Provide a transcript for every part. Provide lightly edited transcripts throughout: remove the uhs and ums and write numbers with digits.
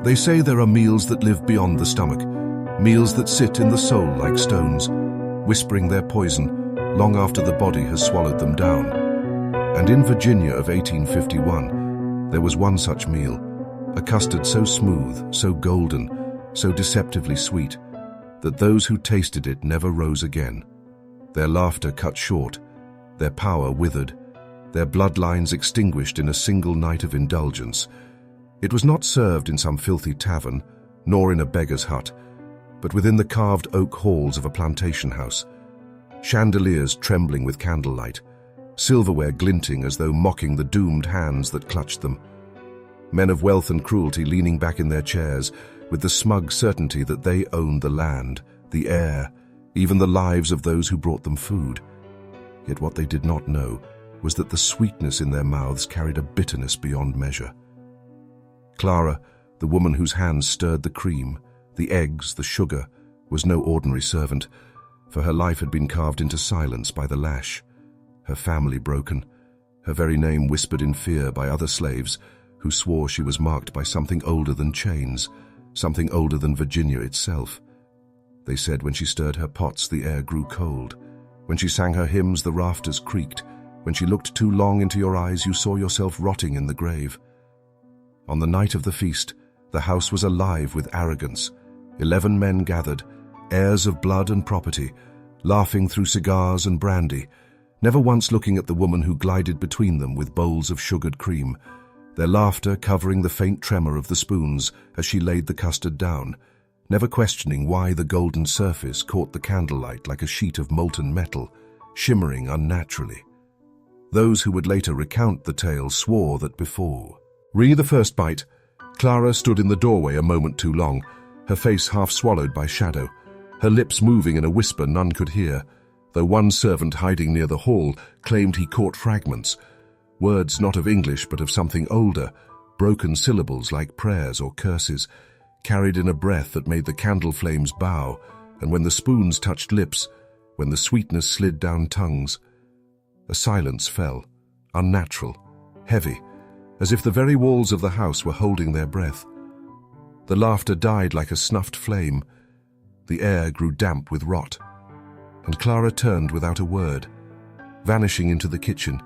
They say there are meals that live beyond the stomach, meals that sit in the soul like stones, whispering their poison long after the body has swallowed them down. And in Virginia of 1851, there was one such meal, a custard so smooth, so golden, so deceptively sweet, that those who tasted it never rose again. Their laughter cut short, their power withered, their bloodlines extinguished in a single night of indulgence. It was not served in some filthy tavern, nor in a beggar's hut, but within the carved oak halls of a plantation house, chandeliers trembling with candlelight, silverware glinting as though mocking the doomed hands that clutched them. Men of wealth and cruelty leaning back in their chairs with the smug certainty that they owned the land, the air, even the lives of those who brought them food. Yet what they did not know was that the sweetness in their mouths carried a bitterness beyond measure. Clara, the woman whose hands stirred the cream, the eggs, the sugar, was no ordinary servant, for her life had been carved into silence by the lash, her family broken, her very name whispered in fear by other slaves who swore she was marked by something older than chains, something older than Virginia itself. They said when she stirred her pots the air grew cold, when she sang her hymns the rafters creaked, when she looked too long into your eyes you saw yourself rotting in the grave. On the night of the feast, the house was alive with arrogance. 11 men gathered, heirs of blood and property, laughing through cigars and brandy, never once looking at the woman who glided between them with bowls of sugared cream, their laughter covering the faint tremor of the spoons as she laid the custard down, never questioning why the golden surface caught the candlelight like a sheet of molten metal, shimmering unnaturally. Those who would later recount the tale swore that before the first bite, Clara stood in the doorway a moment too long, her face half swallowed by shadow, her lips moving in a whisper none could hear, though one servant hiding near the hall claimed he caught fragments, words not of English but of something older, broken syllables like prayers or curses, carried in a breath that made the candle flames bow, and when the spoons touched lips, when the sweetness slid down tongues, a silence fell, unnatural, heavy, as if the very walls of the house were holding their breath. The laughter died like a snuffed flame. The air grew damp with rot, and Clara turned without a word, vanishing into the kitchen,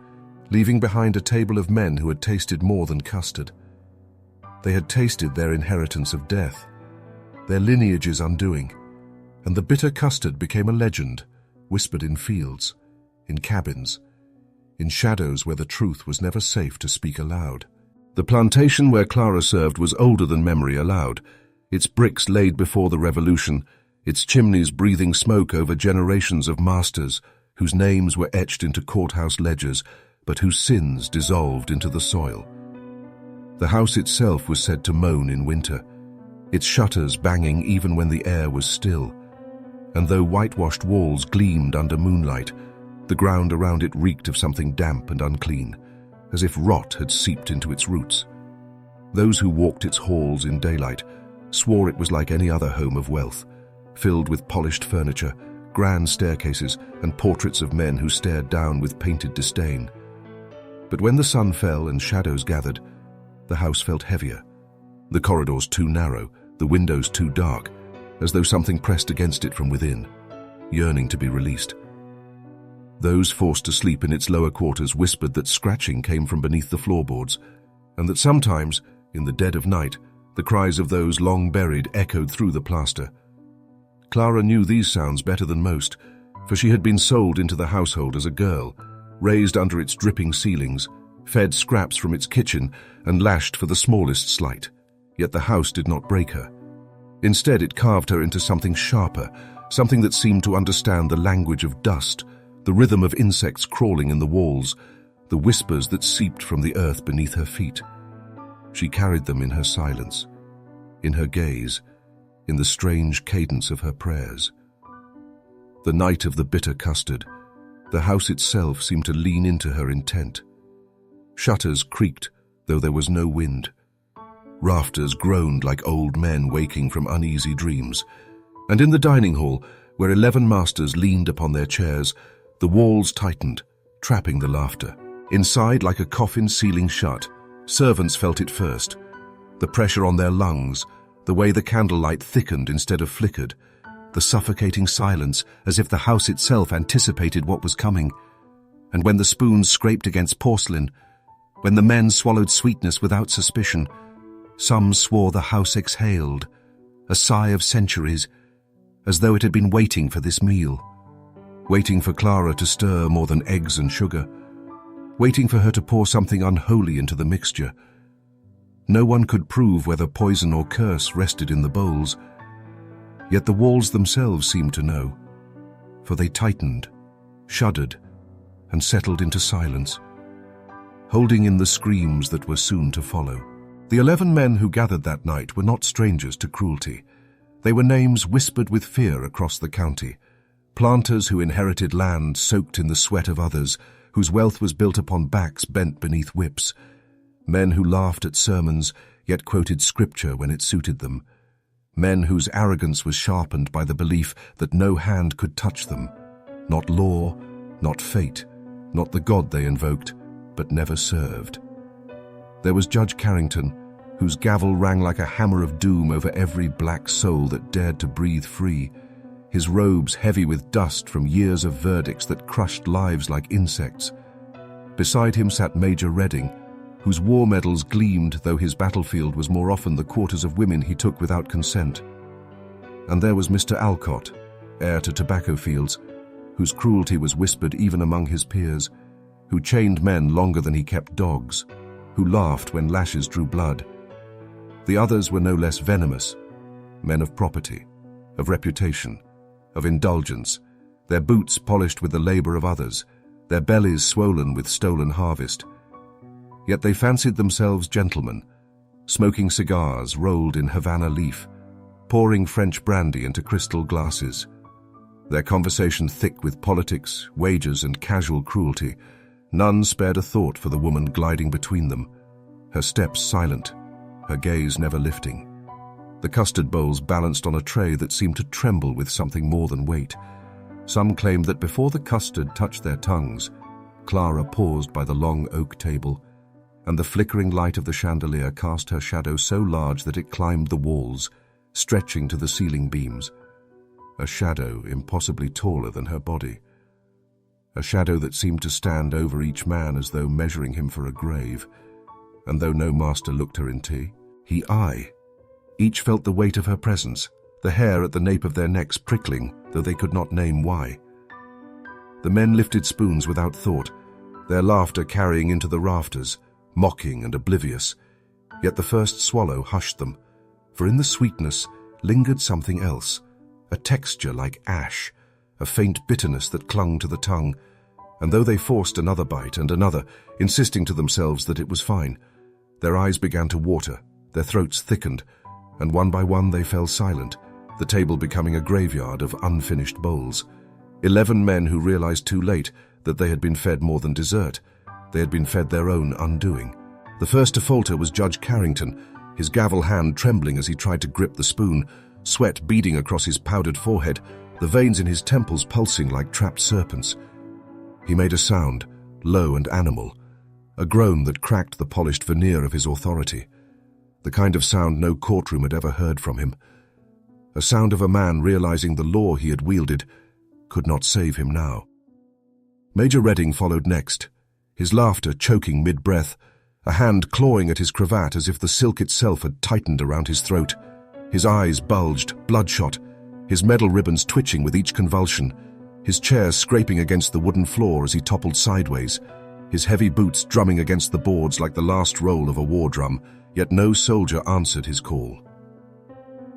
leaving behind a table of men who had tasted more than custard. They had tasted their inheritance of death, their lineage's undoing, and the bitter custard became a legend, whispered in fields, in cabins, in shadows where the truth was never safe to speak aloud. The plantation where Clara served was older than memory allowed, its bricks laid before the Revolution, its chimneys breathing smoke over generations of masters whose names were etched into courthouse ledgers, but whose sins dissolved into the soil. The house itself was said to moan in winter, its shutters banging even when the air was still, and though whitewashed walls gleamed under moonlight, the ground around it reeked of something damp and unclean, as if rot had seeped into its roots. Those who walked its halls in daylight swore it was like any other home of wealth, filled with polished furniture, grand staircases, and portraits of men who stared down with painted disdain. But when the sun fell and shadows gathered, the house felt heavier, the corridors too narrow, the windows too dark, as though something pressed against it from within, yearning to be released. Those forced to sleep in its lower quarters whispered that scratching came from beneath the floorboards, and that sometimes, in the dead of night, the cries of those long buried echoed through the plaster. Clara knew these sounds better than most, for she had been sold into the household as a girl, raised under its dripping ceilings, fed scraps from its kitchen, and lashed for the smallest slight. Yet the house did not break her. Instead, it carved her into something sharper, something that seemed to understand the language of dust, the rhythm of insects crawling in the walls, the whispers that seeped from the earth beneath her feet. She carried them in her silence, in her gaze, in the strange cadence of her prayers. The night of the bitter custard, the house itself seemed to lean into her intent. Shutters creaked, though there was no wind. Rafters groaned like old men waking from uneasy dreams. And in the dining hall, where 11 masters leaned upon their chairs, the walls tightened, trapping the laughter. Inside, like a coffin sealing shut, servants felt it first, The pressure on their lungs, the way the candlelight thickened instead of flickered, the suffocating silence as if the house itself anticipated what was coming. And when the spoons scraped against porcelain, when the men swallowed sweetness without suspicion, some swore the house exhaled, a sigh of centuries, as though it had been waiting for this meal, waiting for Clara to stir more than eggs and sugar, waiting for her to pour something unholy into the mixture. No one could prove whether poison or curse rested in the bowls, yet the walls themselves seemed to know, for they tightened, shuddered, and settled into silence, holding in the screams that were soon to follow. The 11 men who gathered that night were not strangers to cruelty. They were names whispered with fear across the county, planters who inherited land soaked in the sweat of others, whose wealth was built upon backs bent beneath whips, men who laughed at sermons yet quoted scripture when it suited them, men whose arrogance was sharpened by the belief that no hand could touch them, not law, not fate, not the God they invoked, but never served. There was Judge Carrington, whose gavel rang like a hammer of doom over every black soul that dared to breathe free, his robes heavy with dust from years of verdicts that crushed lives like insects. Beside him sat Major Redding, whose war medals gleamed though his battlefield was more often the quarters of women he took without consent. And there was Mr. Alcott, heir to tobacco fields, whose cruelty was whispered even among his peers, who chained men longer than he kept dogs, who laughed when lashes drew blood. The others were no less venomous, men of property, of reputation, of indulgence, their boots polished with the labor of others, their bellies swollen with stolen harvest. Yet they fancied themselves gentlemen, smoking cigars rolled in Havana leaf, pouring French brandy into crystal glasses. Their conversation thick with politics, wages, and casual cruelty, none spared a thought for the woman gliding between them, her steps silent, her gaze never lifting. The custard bowls balanced on a tray that seemed to tremble with something more than weight. Some claimed that before the custard touched their tongues, Clara paused by the long oak table, and the flickering light of the chandelier cast her shadow so large that it climbed the walls, stretching to the ceiling beams. A shadow impossibly taller than her body. A shadow that seemed to stand over each man as though measuring him for a grave. And though no master looked her in tea, I. Each felt the weight of her presence, the hair at the nape of their necks prickling, though they could not name why. The men lifted spoons without thought, their laughter carrying into the rafters, mocking and oblivious. Yet the first swallow hushed them, for in the sweetness lingered something else, a texture like ash, a faint bitterness that clung to the tongue, and though they forced another bite and another, insisting to themselves that it was fine, their eyes began to water, their throats thickened, and one by one they fell silent, the table becoming a graveyard of unfinished bowls. 11 men who realized too late that they had been fed more than dessert. They had been fed their own undoing. The first to falter was Judge Carrington, his gavel hand trembling as he tried to grip the spoon, sweat beading across his powdered forehead, the veins in his temples pulsing like trapped serpents. He made a sound, low and animal, a groan that cracked the polished veneer of his authority, the kind of sound no courtroom had ever heard from him, a sound of a man realizing the law he had wielded could not save him now. Major Redding followed next, his laughter choking mid-breath, a hand clawing at his cravat as if the silk itself had tightened around his throat. His eyes bulged, bloodshot, his medal ribbons twitching with each convulsion, his chair scraping against the wooden floor as he toppled sideways, his heavy boots drumming against the boards like the last roll of a war drum, yet no soldier answered his call.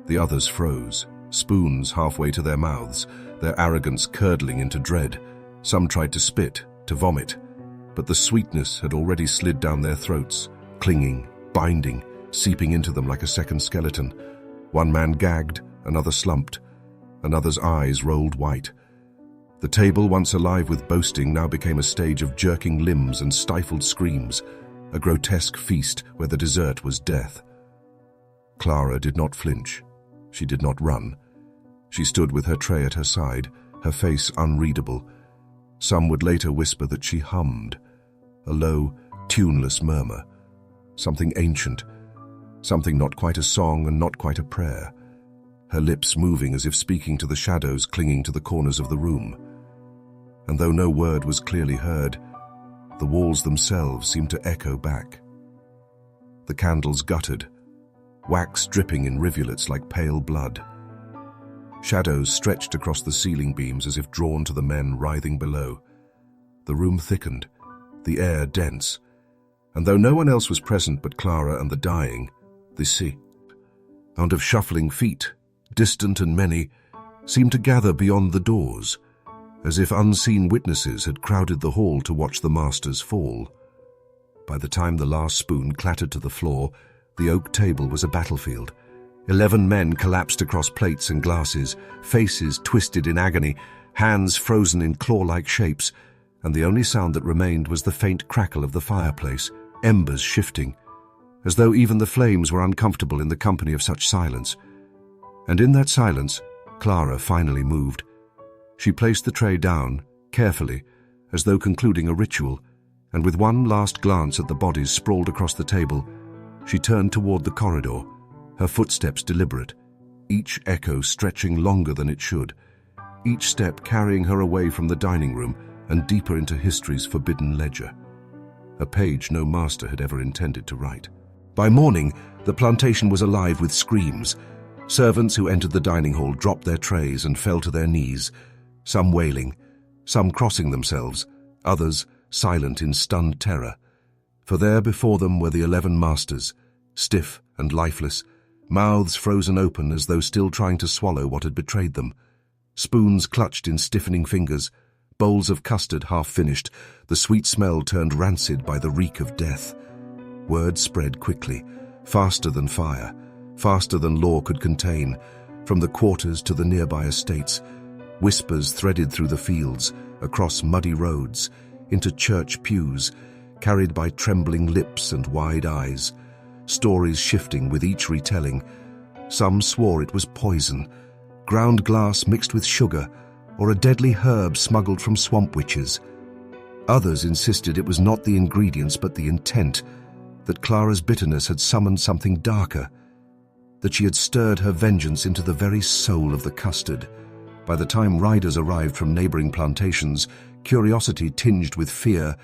The others froze, spoons halfway to their mouths, their arrogance curdling into dread. Some tried to spit, to vomit, but the sweetness had already slid down their throats, clinging, binding, seeping into them like a second skeleton. One man gagged, another slumped, another's eyes rolled white. The table, once alive with boasting, now became a stage of jerking limbs and stifled screams, a grotesque feast where the dessert was death. Clara did not flinch. She did not run. She stood with her tray at her side, her face unreadable. Some would later whisper that she hummed, a low, tuneless murmur, something ancient, something not quite a song and not quite a prayer, her lips moving as if speaking to the shadows clinging to the corners of the room. And though no word was clearly heard, the walls themselves seemed to echo back. The candles guttered, wax dripping in rivulets like pale blood. Shadows stretched across the ceiling beams as if drawn to the men writhing below. The room thickened, the air dense, and though no one else was present but Clara and the dying, the sound of shuffling feet, distant and many, seemed to gather beyond the doors, as if unseen witnesses had crowded the hall to watch the masters fall. By the time the last spoon clattered to the floor, the oak table was a battlefield. 11 men collapsed across plates and glasses, faces twisted in agony, hands frozen in claw-like shapes, and the only sound that remained was the faint crackle of the fireplace, embers shifting, as though even the flames were uncomfortable in the company of such silence. And in that silence, Clara finally moved. She placed the tray down, carefully, as though concluding a ritual, and with one last glance at the bodies sprawled across the table, she turned toward the corridor, her footsteps deliberate, each echo stretching longer than it should, each step carrying her away from the dining room and deeper into history's forbidden ledger. A page no master had ever intended to write. By morning, the plantation was alive with screams. Servants who entered the dining hall dropped their trays and fell to their knees, some wailing, some crossing themselves, others silent in stunned terror. For there before them were the 11 masters, stiff and lifeless, mouths frozen open as though still trying to swallow what had betrayed them, spoons clutched in stiffening fingers, bowls of custard half finished, the sweet smell turned rancid by the reek of death. Word spread quickly, faster than fire, faster than law could contain, from the quarters to the nearby estates. Whispers threaded through the fields, across muddy roads, into church pews, carried by trembling lips and wide eyes, stories shifting with each retelling. Some swore it was poison, ground glass mixed with sugar, or a deadly herb smuggled from swamp witches. Others insisted it was not the ingredients but the intent, that Clara's bitterness had summoned something darker, that she had stirred her vengeance into the very soul of the custard. By the time riders arrived from neighboring plantations, curiosity tinged with fear,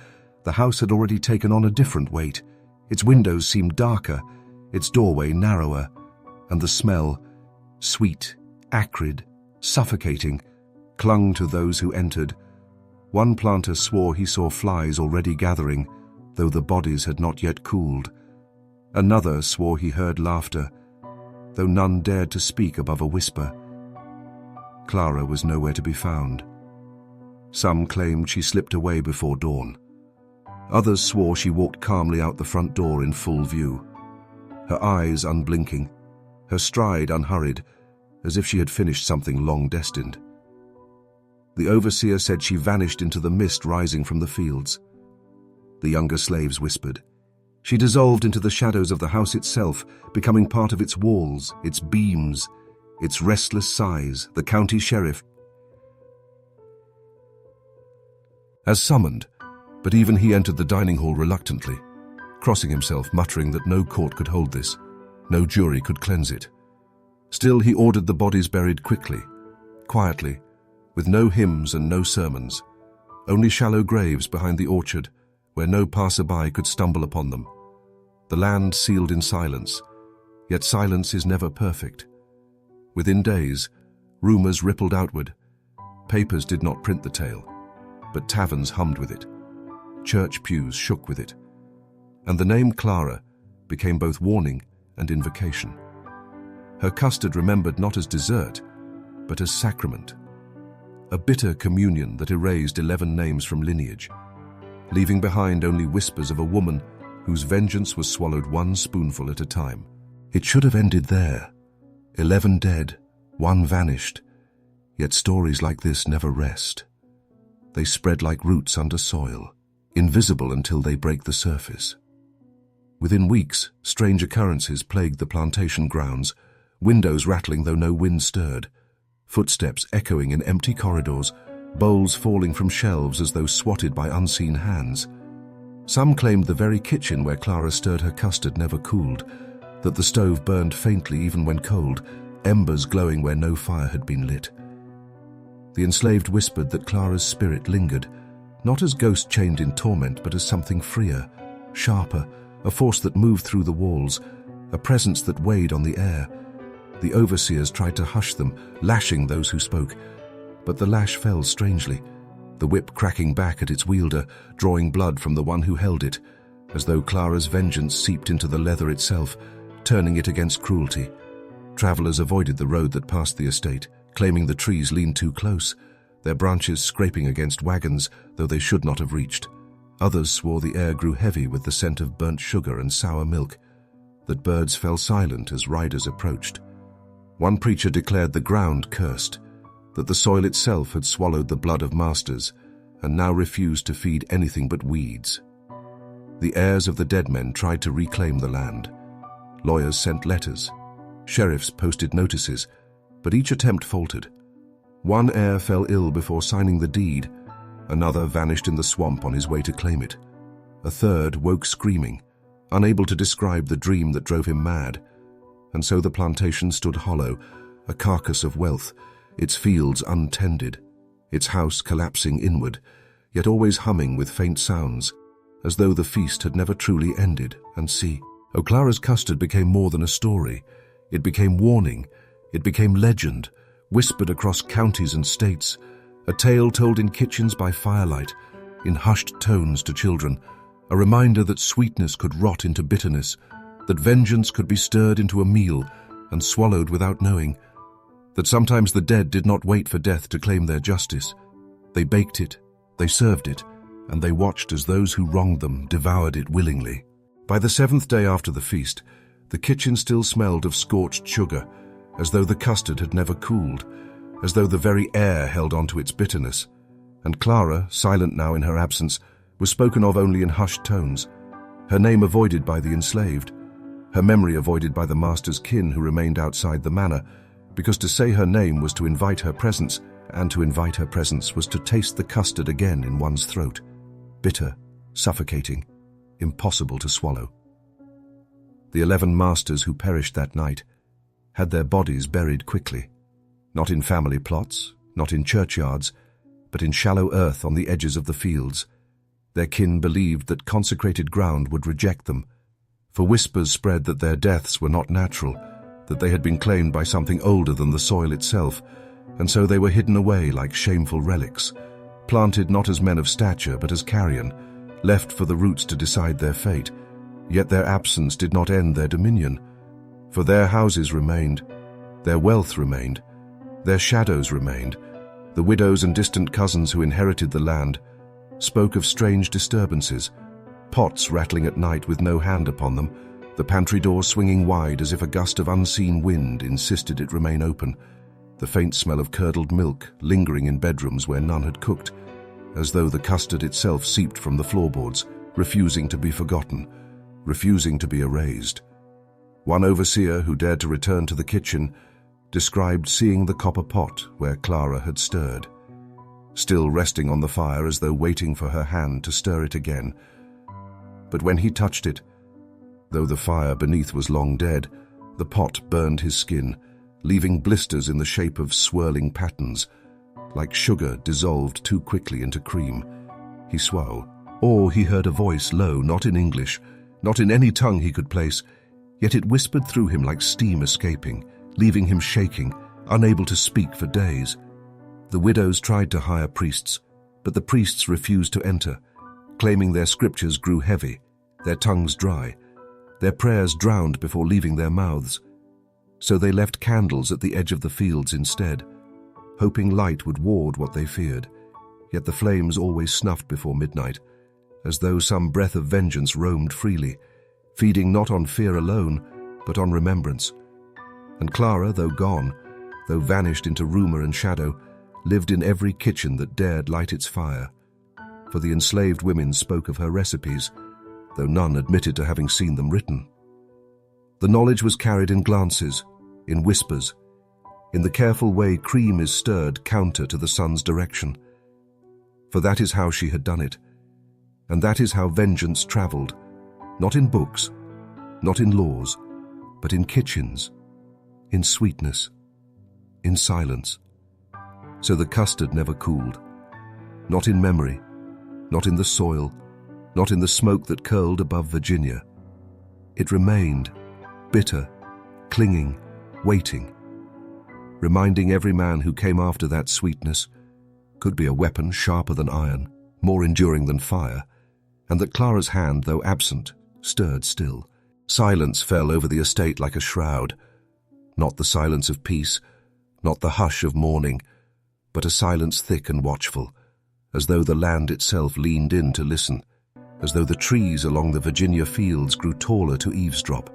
the house had already taken on a different weight. Its windows seemed darker, its doorway narrower, and the smell, sweet, acrid, suffocating, clung to those who entered. One planter swore he saw flies already gathering, though the bodies had not yet cooled. Another swore he heard laughter, though none dared to speak above a whisper. Clara was nowhere to be found. Some claimed she slipped away before dawn. Others swore she walked calmly out the front door in full view, her eyes unblinking, her stride unhurried, as if she had finished something long destined. The overseer said she vanished into the mist rising from the fields. The younger slaves whispered. She dissolved into the shadows of the house itself, becoming part of its walls, its beams, its restless sighs. The county sheriff as summoned, but even he entered the dining hall reluctantly, crossing himself, muttering that no court could hold this, no jury could cleanse it. Still he ordered the bodies buried quickly, quietly, with no hymns and no sermons, only shallow graves behind the orchard where no passerby could stumble upon them. The land sealed in silence, yet silence is never perfect. Within days, rumors rippled outward. Papers did not print the tale, but taverns hummed with it. Church pews shook with it. And the name Clara became both warning and invocation. Her custard remembered not as dessert, but as sacrament. A bitter communion that erased 11 names from lineage, leaving behind only whispers of a woman whose vengeance was swallowed one spoonful at a time. It should have ended there. 11 dead, 1 vanished. Yet stories like this never rest. They spread like roots under soil, invisible until they break the surface. Within weeks, strange occurrences plagued the plantation grounds, windows rattling though no wind stirred, footsteps echoing in empty corridors, bowls falling from shelves as though swatted by unseen hands. Some claimed the very kitchen where Clara stirred her custard never cooled, that the stove burned faintly even when cold, embers glowing where no fire had been lit. The enslaved whispered that Clara's spirit lingered, not as ghost chained in torment, but as something freer, sharper, a force that moved through the walls, a presence that weighed on the air. The overseers tried to hush them, lashing those who spoke, but the lash fell strangely, the whip cracking back at its wielder, drawing blood from the one who held it, as though Clara's vengeance seeped into the leather itself, turning it against cruelty. Travelers avoided the road that passed the estate, claiming the trees leaned too close, their branches scraping against wagons, though they should not have reached. Others swore the air grew heavy with the scent of burnt sugar and sour milk, that birds fell silent as riders approached. One preacher declared the ground cursed, that the soil itself had swallowed the blood of masters and now refused to feed anything but weeds. The heirs of the dead men tried to reclaim the land. Lawyers sent letters. Sheriffs posted notices, but each attempt faltered. One heir fell ill before signing the deed. Another vanished in the swamp on his way to claim it. A third woke screaming, unable to describe the dream that drove him mad. And so the plantation stood hollow, a carcass of wealth, its fields untended, its house collapsing inward, yet always humming with faint sounds, as though the feast had never truly ended. And see, Clara's custard became more than a story. It became warning, it became legend, whispered across counties and states, a tale told in kitchens by firelight, in hushed tones to children, a reminder that sweetness could rot into bitterness, that vengeance could be stirred into a meal and swallowed without knowing, that sometimes the dead did not wait for death to claim their justice. They baked it, they served it, and they watched as those who wronged them devoured it willingly. By the 7th day after the feast, the kitchen still smelled of scorched sugar, as though the custard had never cooled, as though the very air held on to its bitterness. And Clara, silent now in her absence, was spoken of only in hushed tones, her name avoided by the enslaved, her memory avoided by the master's kin who remained outside the manor, because to say her name was to invite her presence, and to invite her presence was to taste the custard again in one's throat, bitter, suffocating, impossible to swallow. The 11 masters who perished that night had their bodies buried quickly, not in family plots, not in churchyards, but in shallow earth on the edges of the fields. Their kin believed that consecrated ground would reject them, for whispers spread that their deaths were not natural, that they had been claimed by something older than the soil itself, and so they were hidden away like shameful relics, planted not as men of stature but as carrion, left for the roots to decide their fate. Yet their absence did not end their dominion, for their houses remained, their wealth remained, their shadows remained. The widows and distant cousins who inherited the land spoke of strange disturbances, pots rattling at night with no hand upon them, the pantry doors swinging wide as if a gust of unseen wind insisted it remain open, the faint smell of curdled milk lingering in bedrooms where none had cooked, as though the custard itself seeped from the floorboards, refusing to be forgotten, refusing to be erased. One overseer who dared to return to the kitchen described seeing the copper pot where Clara had stirred, still resting on the fire as though waiting for her hand to stir it again. But when he touched it, though the fire beneath was long dead, the pot burned his skin, leaving blisters in the shape of swirling patterns, like sugar dissolved too quickly into cream. He swore, or he heard a voice low, not in English, not in any tongue he could place, yet it whispered through him like steam escaping, leaving him shaking, unable to speak for days. The widows tried to hire priests, but the priests refused to enter, claiming their scriptures grew heavy, their tongues dry, their prayers drowned before leaving their mouths. So they left candles at the edge of the fields instead, hoping light would ward what they feared, yet the flames always snuffed before midnight, as though some breath of vengeance roamed freely, feeding not on fear alone, but on remembrance. And Clara, though gone, though vanished into rumor and shadow, lived in every kitchen that dared light its fire, for the enslaved women spoke of her recipes, though none admitted to having seen them written. The knowledge was carried in glances, in whispers, in the careful way cream is stirred counter to the sun's direction. For that is how she had done it, and that is how vengeance traveled, not in books, not in laws, but in kitchens, in sweetness, in silence. So the custard never cooled, not in memory, not in the soil, not in the smoke that curled above Virginia. It remained, bitter, clinging, waiting, reminding every man who came after that sweetness could be a weapon sharper than iron, more enduring than fire, and that Clara's hand, though absent, stirred still. Silence fell over the estate like a shroud, not the silence of peace, not the hush of mourning, but a silence thick and watchful, as though the land itself leaned in to listen, as though the trees along the Virginia fields grew taller to eavesdrop.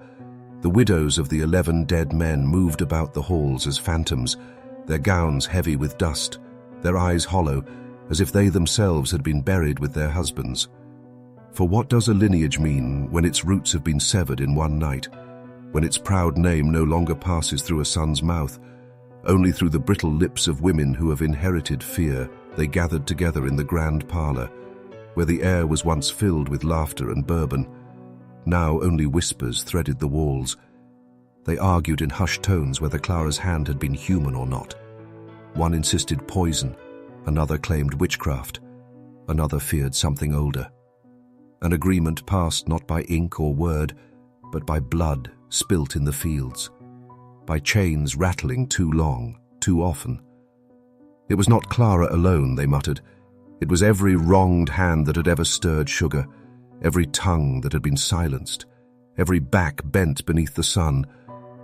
The widows of the 11 dead men moved about the halls as phantoms, their gowns heavy with dust, their eyes hollow, as if they themselves had been buried with their husbands. For what does a lineage mean when its roots have been severed in one night, when its proud name no longer passes through a son's mouth, only through the brittle lips of women who have inherited fear? They gathered together in the grand parlor, where the air was once filled with laughter and bourbon. Now only whispers threaded the walls. They argued in hushed tones whether Clara's hand had been human or not. One insisted poison, another claimed witchcraft, another feared something older. An agreement passed not by ink or word, but by blood spilt in the fields, by chains rattling too long, too often. It was not Clara alone, they muttered. It was every wronged hand that had ever stirred sugar, every tongue that had been silenced, every back bent beneath the sun,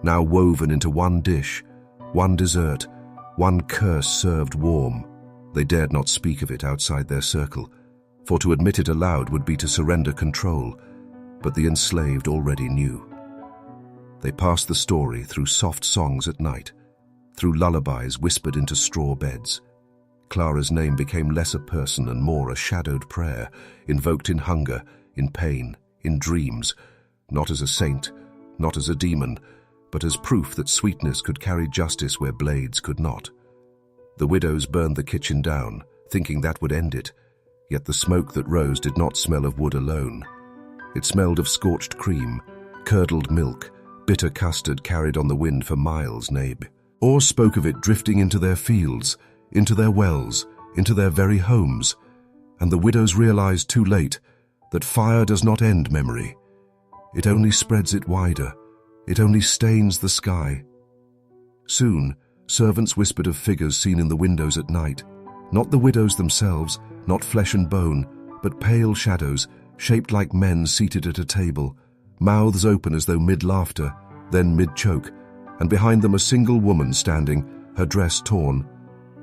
now woven into one dish, one dessert, one curse served warm. They dared not speak of it outside their circle, for to admit it aloud would be to surrender control, but the enslaved already knew. They passed the story through soft songs at night, through lullabies whispered into straw beds. Clara's name became less a person and more a shadowed prayer, invoked in hunger, in pain, in dreams, not as a saint, not as a demon, but as proof that sweetness could carry justice where blades could not. The widows burned the kitchen down, thinking that would end it, yet the smoke that rose did not smell of wood alone. It smelled of scorched cream, curdled milk, bitter custard carried on the wind for miles, nabe. Or spoke of it drifting into their fields, into their wells, into their very homes, and the widows realized too late that fire does not end memory. It only spreads it wider. It only stains the sky. Soon, servants whispered of figures seen in the windows at night, not the widows themselves, not flesh and bone, but pale shadows, shaped like men seated at a table, mouths open as though mid-laughter, then mid-choke, and behind them a single woman standing, her dress torn,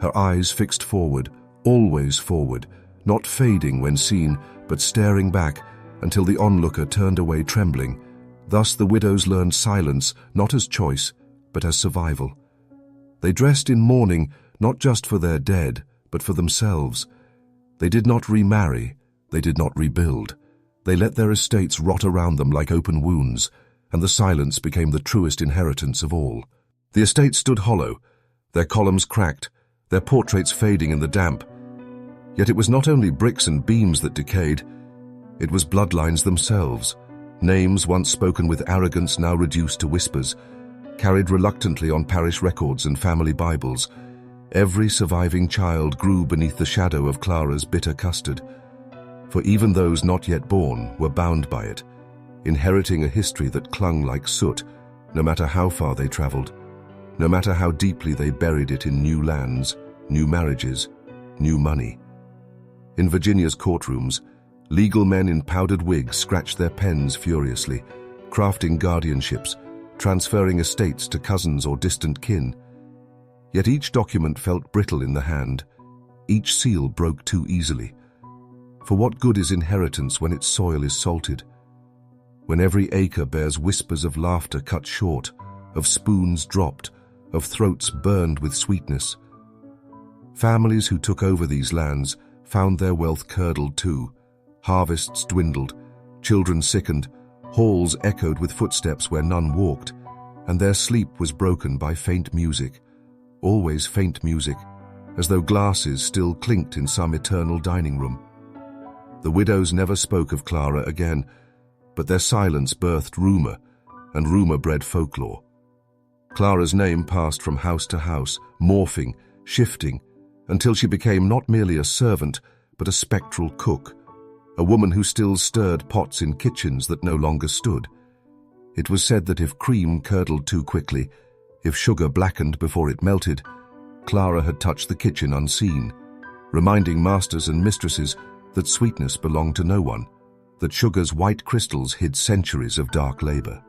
her eyes fixed forward, always forward, not fading when seen, but staring back until the onlooker turned away trembling. Thus the widows learned silence not as choice, but as survival. They dressed in mourning not just for their dead, but for themselves. They did not remarry, they did not rebuild. They let their estates rot around them like open wounds, and the silence became the truest inheritance of all. The estate stood hollow, their columns cracked, their portraits fading in the damp. Yet it was not only bricks and beams that decayed, it was bloodlines themselves, names once spoken with arrogance now reduced to whispers, carried reluctantly on parish records and family Bibles. Every surviving child grew beneath the shadow of Clara's bitter custard, for even those not yet born were bound by it, inheriting a history that clung like soot, no matter how far they traveled, no matter how deeply they buried it in new lands, new marriages, new money. In Virginia's courtrooms, legal men in powdered wigs scratched their pens furiously, crafting guardianships, transferring estates to cousins or distant kin. Yet each document felt brittle in the hand. Each seal broke too easily. For what good is inheritance when its soil is salted? When every acre bears whispers of laughter cut short, of spoons dropped, of throats burned with sweetness? Families who took over these lands found their wealth curdled too. Harvests dwindled, children sickened, halls echoed with footsteps where none walked, and their sleep was broken by faint music, always faint music, as though glasses still clinked in some eternal dining room. The widows never spoke of Clara again, but their silence birthed rumor, and rumor bred folklore. Clara's name passed from house to house, morphing, shifting, until she became not merely a servant, but a spectral cook, a woman who still stirred pots in kitchens that no longer stood. It was said that if cream curdled too quickly, if sugar blackened before it melted, Clara had touched the kitchen unseen, reminding masters and mistresses that sweetness belonged to no one, that sugar's white crystals hid centuries of dark labor.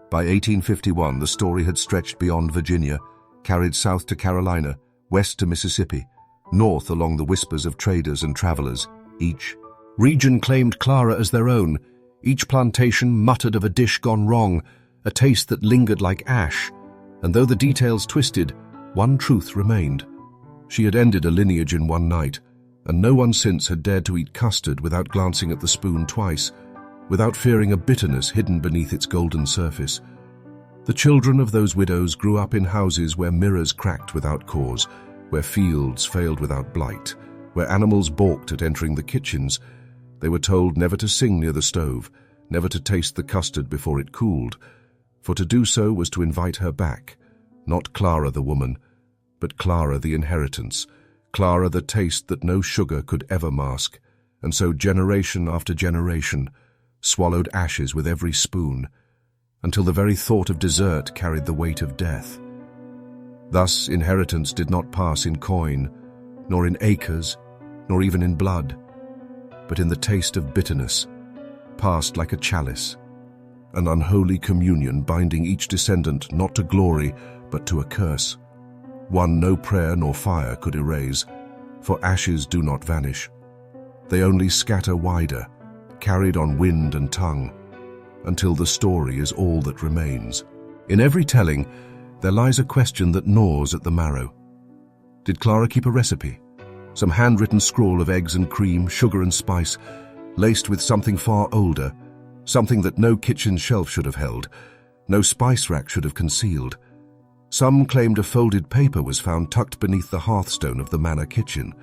By 1851, the story had stretched beyond Virginia, carried south to Carolina, west to Mississippi, north along the whispers of traders and travelers. Each region claimed Clara as their own. Each plantation muttered of a dish gone wrong, a taste that lingered like ash. And though the details twisted, one truth remained. She had ended a lineage in one night, and no one since had dared to eat custard without glancing at the spoon twice, without fearing a bitterness hidden beneath its golden surface. The children of those widows grew up in houses where mirrors cracked without cause, where fields failed without blight, where animals balked at entering the kitchens. They were told never to sing near the stove, never to taste the custard before it cooled, for to do so was to invite her back, not Clara the woman, but Clara the inheritance, Clara the taste that no sugar could ever mask, and so generation after generation swallowed ashes with every spoon, until the very thought of dessert carried the weight of death. Thus inheritance did not pass in coin, nor in acres, nor even in blood, but in the taste of bitterness, passed like a chalice, an unholy communion binding each descendant not to glory but to a curse, one no prayer nor fire could erase, for ashes do not vanish. They only scatter wider, carried on wind and tongue, until the story is all that remains. In every telling, there lies a question that gnaws at the marrow. Did Clara keep a recipe? Some handwritten scrawl of eggs and cream, sugar and spice, laced with something far older, something that no kitchen shelf should have held, no spice rack should have concealed. Some claimed a folded paper was found tucked beneath the hearthstone of the manor kitchen.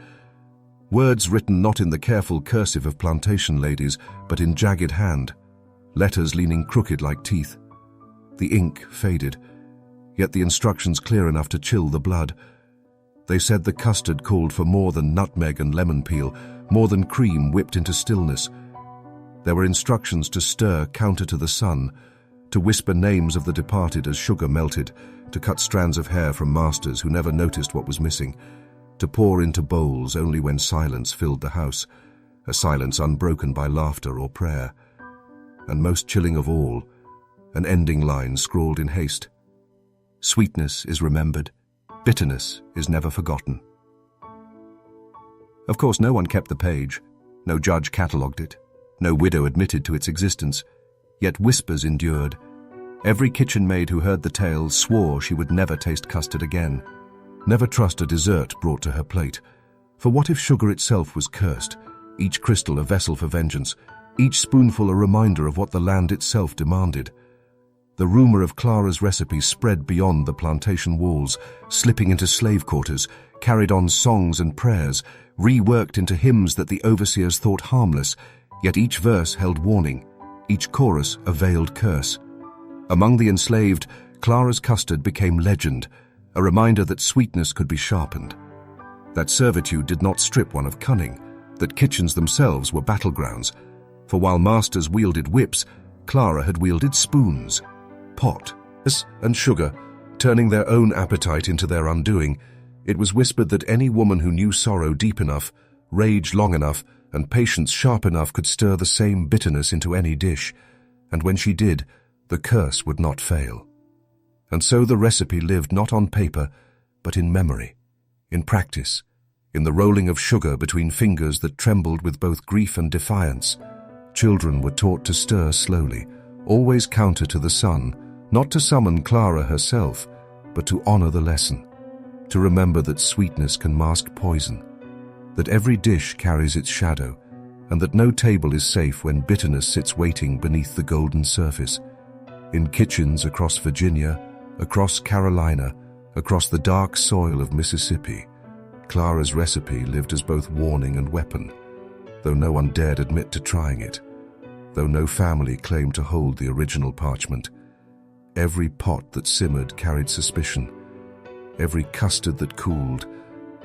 Words written not in the careful cursive of plantation ladies, but in jagged hand, letters leaning crooked like teeth. The ink faded, yet the instructions clear enough to chill the blood. They said the custard called for more than nutmeg and lemon peel, more than cream whipped into stillness. There were instructions to stir counter to the sun, to whisper names of the departed as sugar melted, to cut strands of hair from masters who never noticed what was missing, to pour into bowls only when silence filled the house, a silence unbroken by laughter or prayer. And most chilling of all, an ending line scrawled in haste. Sweetness is remembered, bitterness is never forgotten. Of course, no one kept the page, no judge catalogued it, no widow admitted to its existence, yet whispers endured. Every kitchen maid who heard the tale swore she would never taste custard again, never trust a dessert brought to her plate. For what if sugar itself was cursed, each crystal a vessel for vengeance, each spoonful a reminder of what the land itself demanded? The rumor of Clara's recipe spread beyond the plantation walls, slipping into slave quarters, carried on songs and prayers, reworked into hymns that the overseers thought harmless, yet each verse held warning, each chorus a veiled curse. Among the enslaved, Clara's custard became legend, a reminder that sweetness could be sharpened, that servitude did not strip one of cunning, that kitchens themselves were battlegrounds, for while masters wielded whips, Clara had wielded spoons, pot, and sugar, turning their own appetite into their undoing. It was whispered that any woman who knew sorrow deep enough, rage long enough, and patience sharp enough could stir the same bitterness into any dish, and when she did, the curse would not fail. And so the recipe lived not on paper, but in memory, in practice, in the rolling of sugar between fingers that trembled with both grief and defiance. Children were taught to stir slowly, always counter to the sun, not to summon Clara herself, but to honor the lesson, to remember that sweetness can mask poison, that every dish carries its shadow, and that no table is safe when bitterness sits waiting beneath the golden surface. In kitchens across Virginia, across Carolina, across the dark soil of Mississippi, Clara's recipe lived as both warning and weapon, though no one dared admit to trying it, though no family claimed to hold the original parchment. Every pot that simmered carried suspicion. Every custard that cooled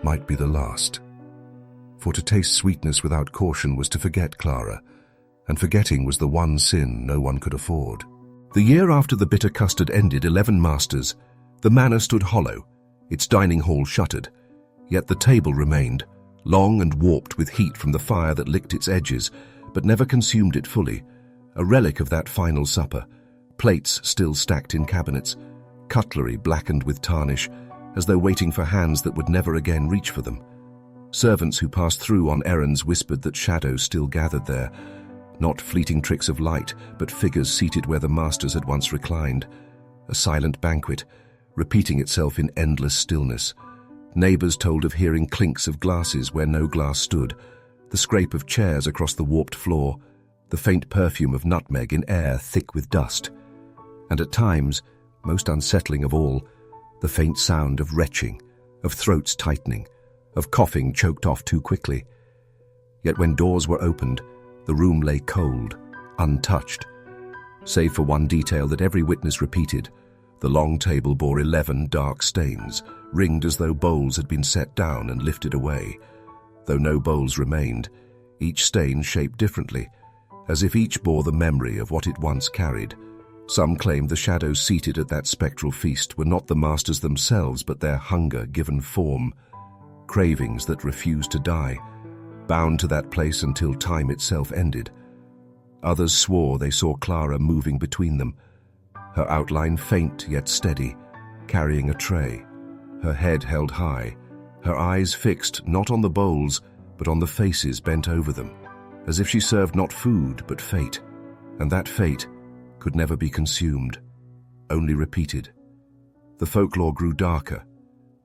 might be the last. For to taste sweetness without caution was to forget Clara, and forgetting was the one sin no one could afford. The year after the bitter custard ended 11 masters, the manor stood hollow, its dining hall shuttered, yet the table remained, long and warped with heat from the fire that licked its edges, but never consumed it fully, a relic of that final supper, plates still stacked in cabinets, cutlery blackened with tarnish, as though waiting for hands that would never again reach for them. Servants who passed through on errands whispered that shadows still gathered there, not fleeting tricks of light, but figures seated where the masters had once reclined. A silent banquet, repeating itself in endless stillness. Neighbors told of hearing clinks of glasses where no glass stood, the scrape of chairs across the warped floor, the faint perfume of nutmeg in air thick with dust. And at times, most unsettling of all, the faint sound of retching, of throats tightening, of coughing choked off too quickly. Yet when doors were opened, the room lay cold, untouched. Save for one detail that every witness repeated, the long table bore 11 dark stains, ringed as though bowls had been set down and lifted away. Though no bowls remained, each stain shaped differently, as if each bore the memory of what it once carried. Some claimed the shadows seated at that spectral feast were not the masters themselves but their hunger given form, cravings that refused to die, bound to that place until time itself ended. Others swore they saw Clara moving between them, her outline faint yet steady, carrying a tray, her head held high, her eyes fixed not on the bowls but on the faces bent over them, as if she served not food but fate, and that fate could never be consumed, only repeated. The folklore grew darker,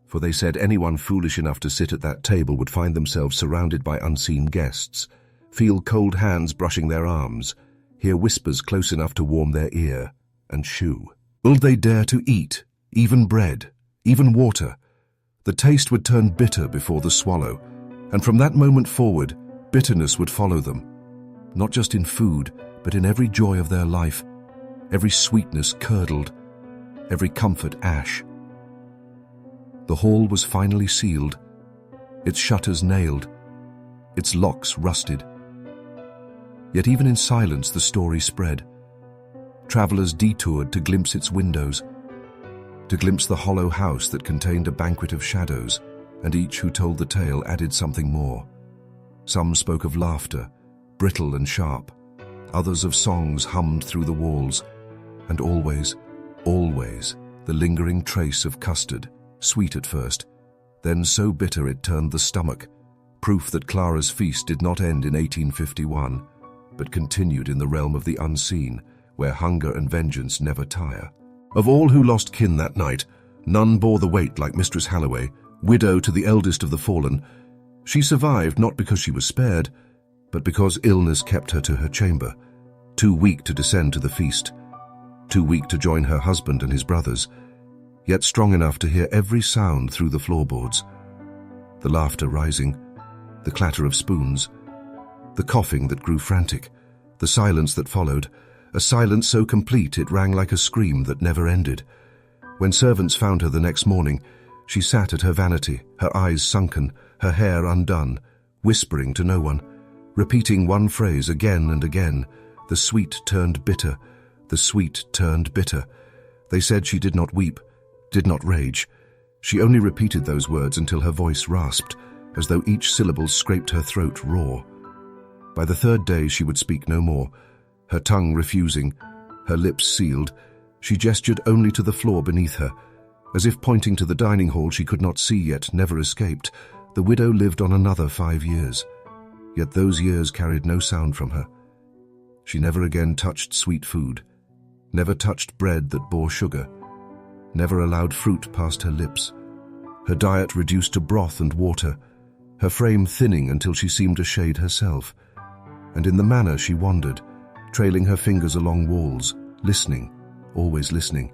for they said anyone foolish enough to sit at that table would find themselves surrounded by unseen guests, feel cold hands brushing their arms, hear whispers close enough to warm their ear, and shoo. Will they dare to eat, even bread, even water? The taste would turn bitter before the swallow, and from that moment forward, bitterness would follow them, not just in food, but in every joy of their life, every sweetness curdled, every comfort ash. The hall was finally sealed, its shutters nailed, its locks rusted. Yet even in silence the story spread. Travelers detoured to glimpse its windows, to glimpse the hollow house that contained a banquet of shadows, and each who told the tale added something more. Some spoke of laughter, brittle and sharp, others of songs hummed through the walls, and always, always, the lingering trace of custard, sweet at first, then so bitter it turned the stomach, proof that Clara's feast did not end in 1851, but continued in the realm of the unseen, where hunger and vengeance never tire. Of all who lost kin that night, none bore the weight like Mistress Halloway, widow to the eldest of the fallen. She survived not because she was spared, but because illness kept her to her chamber, too weak to descend to the feast, too weak to join her husband and his brothers, yet strong enough to hear every sound through the floorboards. The laughter rising, the clatter of spoons, the coughing that grew frantic, the silence that followed, a silence so complete it rang like a scream that never ended. When servants found her the next morning, she sat at her vanity, her eyes sunken, her hair undone, whispering to no one, repeating one phrase again and again, the sweet turned bitter, the sweet turned bitter. They said she did not weep, did not rage. She only repeated those words until her voice rasped, as though each syllable scraped her throat raw. By the third day she would speak no more, her tongue refusing, her lips sealed. She gestured only to the floor beneath her, as if pointing to the dining hall she could not see yet never escaped. The widow lived on another 5 years, yet those years carried no sound from her. She never again touched sweet food, never touched bread that bore sugar, never allowed fruit past her lips. Her diet reduced to broth and water, her frame thinning until she seemed a shade herself. And in the manor she wandered, trailing her fingers along walls, listening, always listening.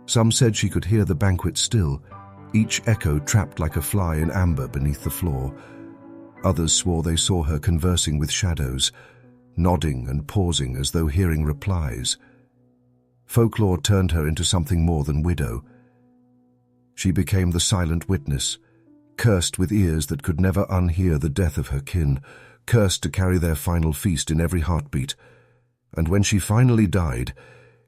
Some said she could hear the banquet still, each echo trapped like a fly in amber beneath the floor. Others swore they saw her conversing with shadows, nodding and pausing as though hearing replies. Folklore turned her into something more than widow. She became the silent witness, cursed with ears that could never unhear the death of her kin, cursed to carry their final feast in every heartbeat. And when she finally died,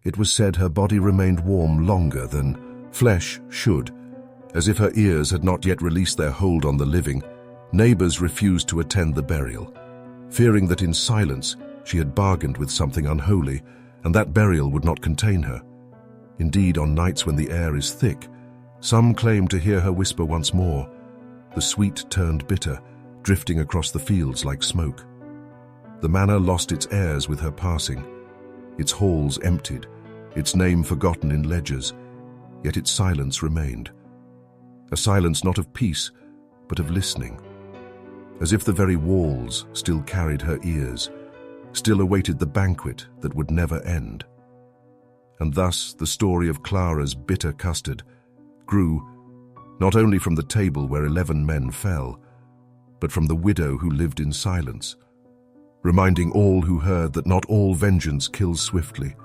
it was said her body remained warm longer than flesh should, as if her ears had not yet released their hold on the living. Neighbors refused to attend the burial, fearing that in silence she had bargained with something unholy, and that burial would not contain her. Indeed, on nights when the air is thick, some claim to hear her whisper once more. The sweet turned bitter, drifting across the fields like smoke. The manor lost its heirs with her passing, its halls emptied, its name forgotten in ledgers, yet its silence remained. A silence not of peace, but of listening, as if the very walls still carried her ears, still awaited the banquet that would never end. And thus the story of Clara's bitter custard grew not only from the table where 11 men fell, but from the widow who lived in silence, reminding all who heard that not all vengeance kills swiftly.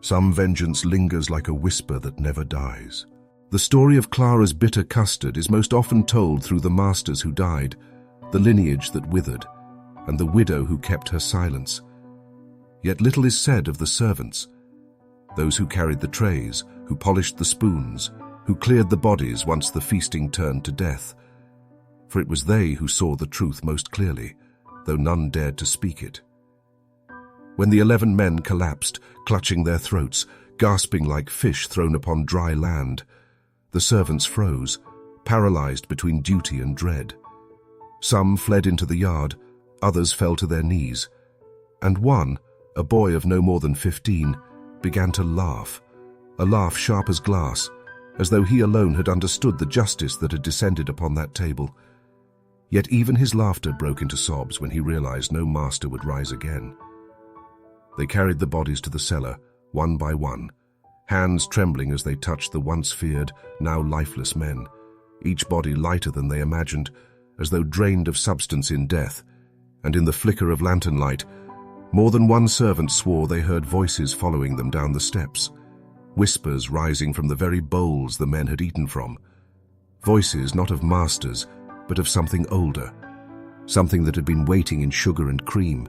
Some vengeance lingers like a whisper that never dies. The story of Clara's bitter custard is most often told through the masters who died, the lineage that withered, and the widow who kept her silence. Yet little is said of the servants, those who carried the trays, who polished the spoons, who cleared the bodies once the feasting turned to death. For it was they who saw the truth most clearly, though none dared to speak it. When the 11 men collapsed, clutching their throats, gasping like fish thrown upon dry land, the servants froze, paralyzed between duty and dread. Some fled into the yard, others fell to their knees, and one, a boy of no more than 15, began to laugh, a laugh sharp as glass, as though he alone had understood the justice that had descended upon that table. Yet even his laughter broke into sobs when he realized no master would rise again. They carried the bodies to the cellar, one by one, hands trembling as they touched the once feared, now lifeless men, each body lighter than they imagined, as though drained of substance in death. And in the flicker of lantern light, more than one servant swore they heard voices following them down the steps, whispers rising from the very bowls the men had eaten from, voices not of masters, but of something older, something that had been waiting in sugar and cream,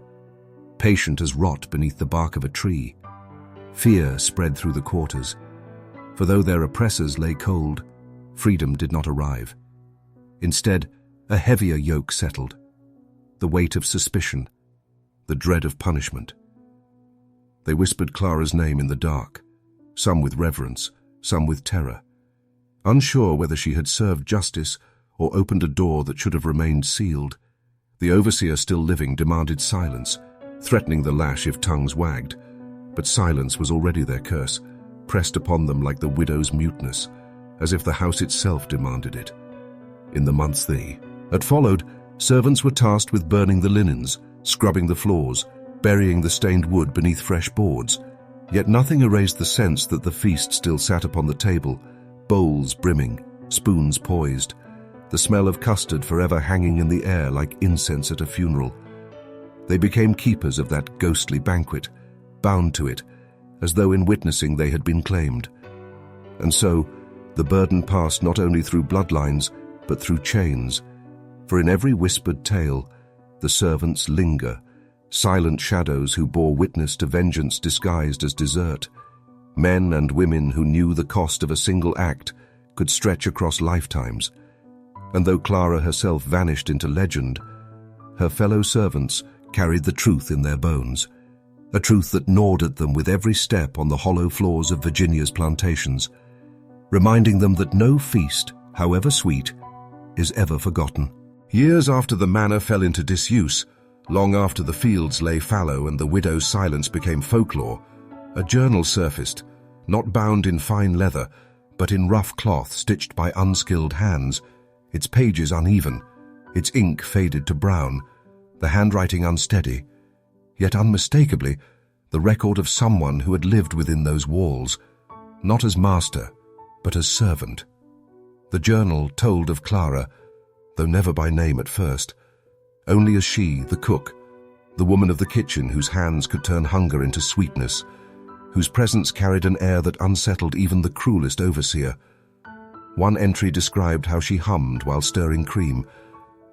patient as rot beneath the bark of a tree. Fear spread through the quarters, for though their oppressors lay cold, freedom did not arrive. Instead, a heavier yoke settled, the weight of suspicion, the dread of punishment. They whispered Clara's name in the dark, some with reverence, some with terror. Unsure whether she had served justice or opened a door that should have remained sealed, the overseer still living demanded silence, threatening the lash if tongues wagged. But silence was already their curse, pressed upon them like the widow's muteness, as if the house itself demanded it. In the months that followed, servants were tasked with burning the linens, scrubbing the floors, burying the stained wood beneath fresh boards. Yet nothing erased the sense that the feast still sat upon the table, bowls brimming, spoons poised, the smell of custard forever hanging in the air like incense at a funeral. They became keepers of that ghostly banquet, bound to it, as though in witnessing they had been claimed. And so, the burden passed not only through bloodlines, but through chains, for in every whispered tale, the servants linger, silent shadows who bore witness to vengeance disguised as desert, men and women who knew the cost of a single act could stretch across lifetimes. And though Clara herself vanished into legend, her fellow servants carried the truth in their bones, a truth that gnawed at them with every step on the hollow floors of Virginia's plantations, reminding them that no feast, however sweet, is ever forgotten. Years after the manor fell into disuse, long after the fields lay fallow and the widow's silence became folklore, a journal surfaced, not bound in fine leather, but in rough cloth stitched by unskilled hands, its pages uneven, its ink faded to brown, the handwriting unsteady, yet unmistakably the record of someone who had lived within those walls, not as master, but as servant. The journal told of Clara, though never by name at first, only as she, the cook, the woman of the kitchen whose hands could turn hunger into sweetness, whose presence carried an air that unsettled even the cruelest overseer. One entry described how she hummed while stirring cream,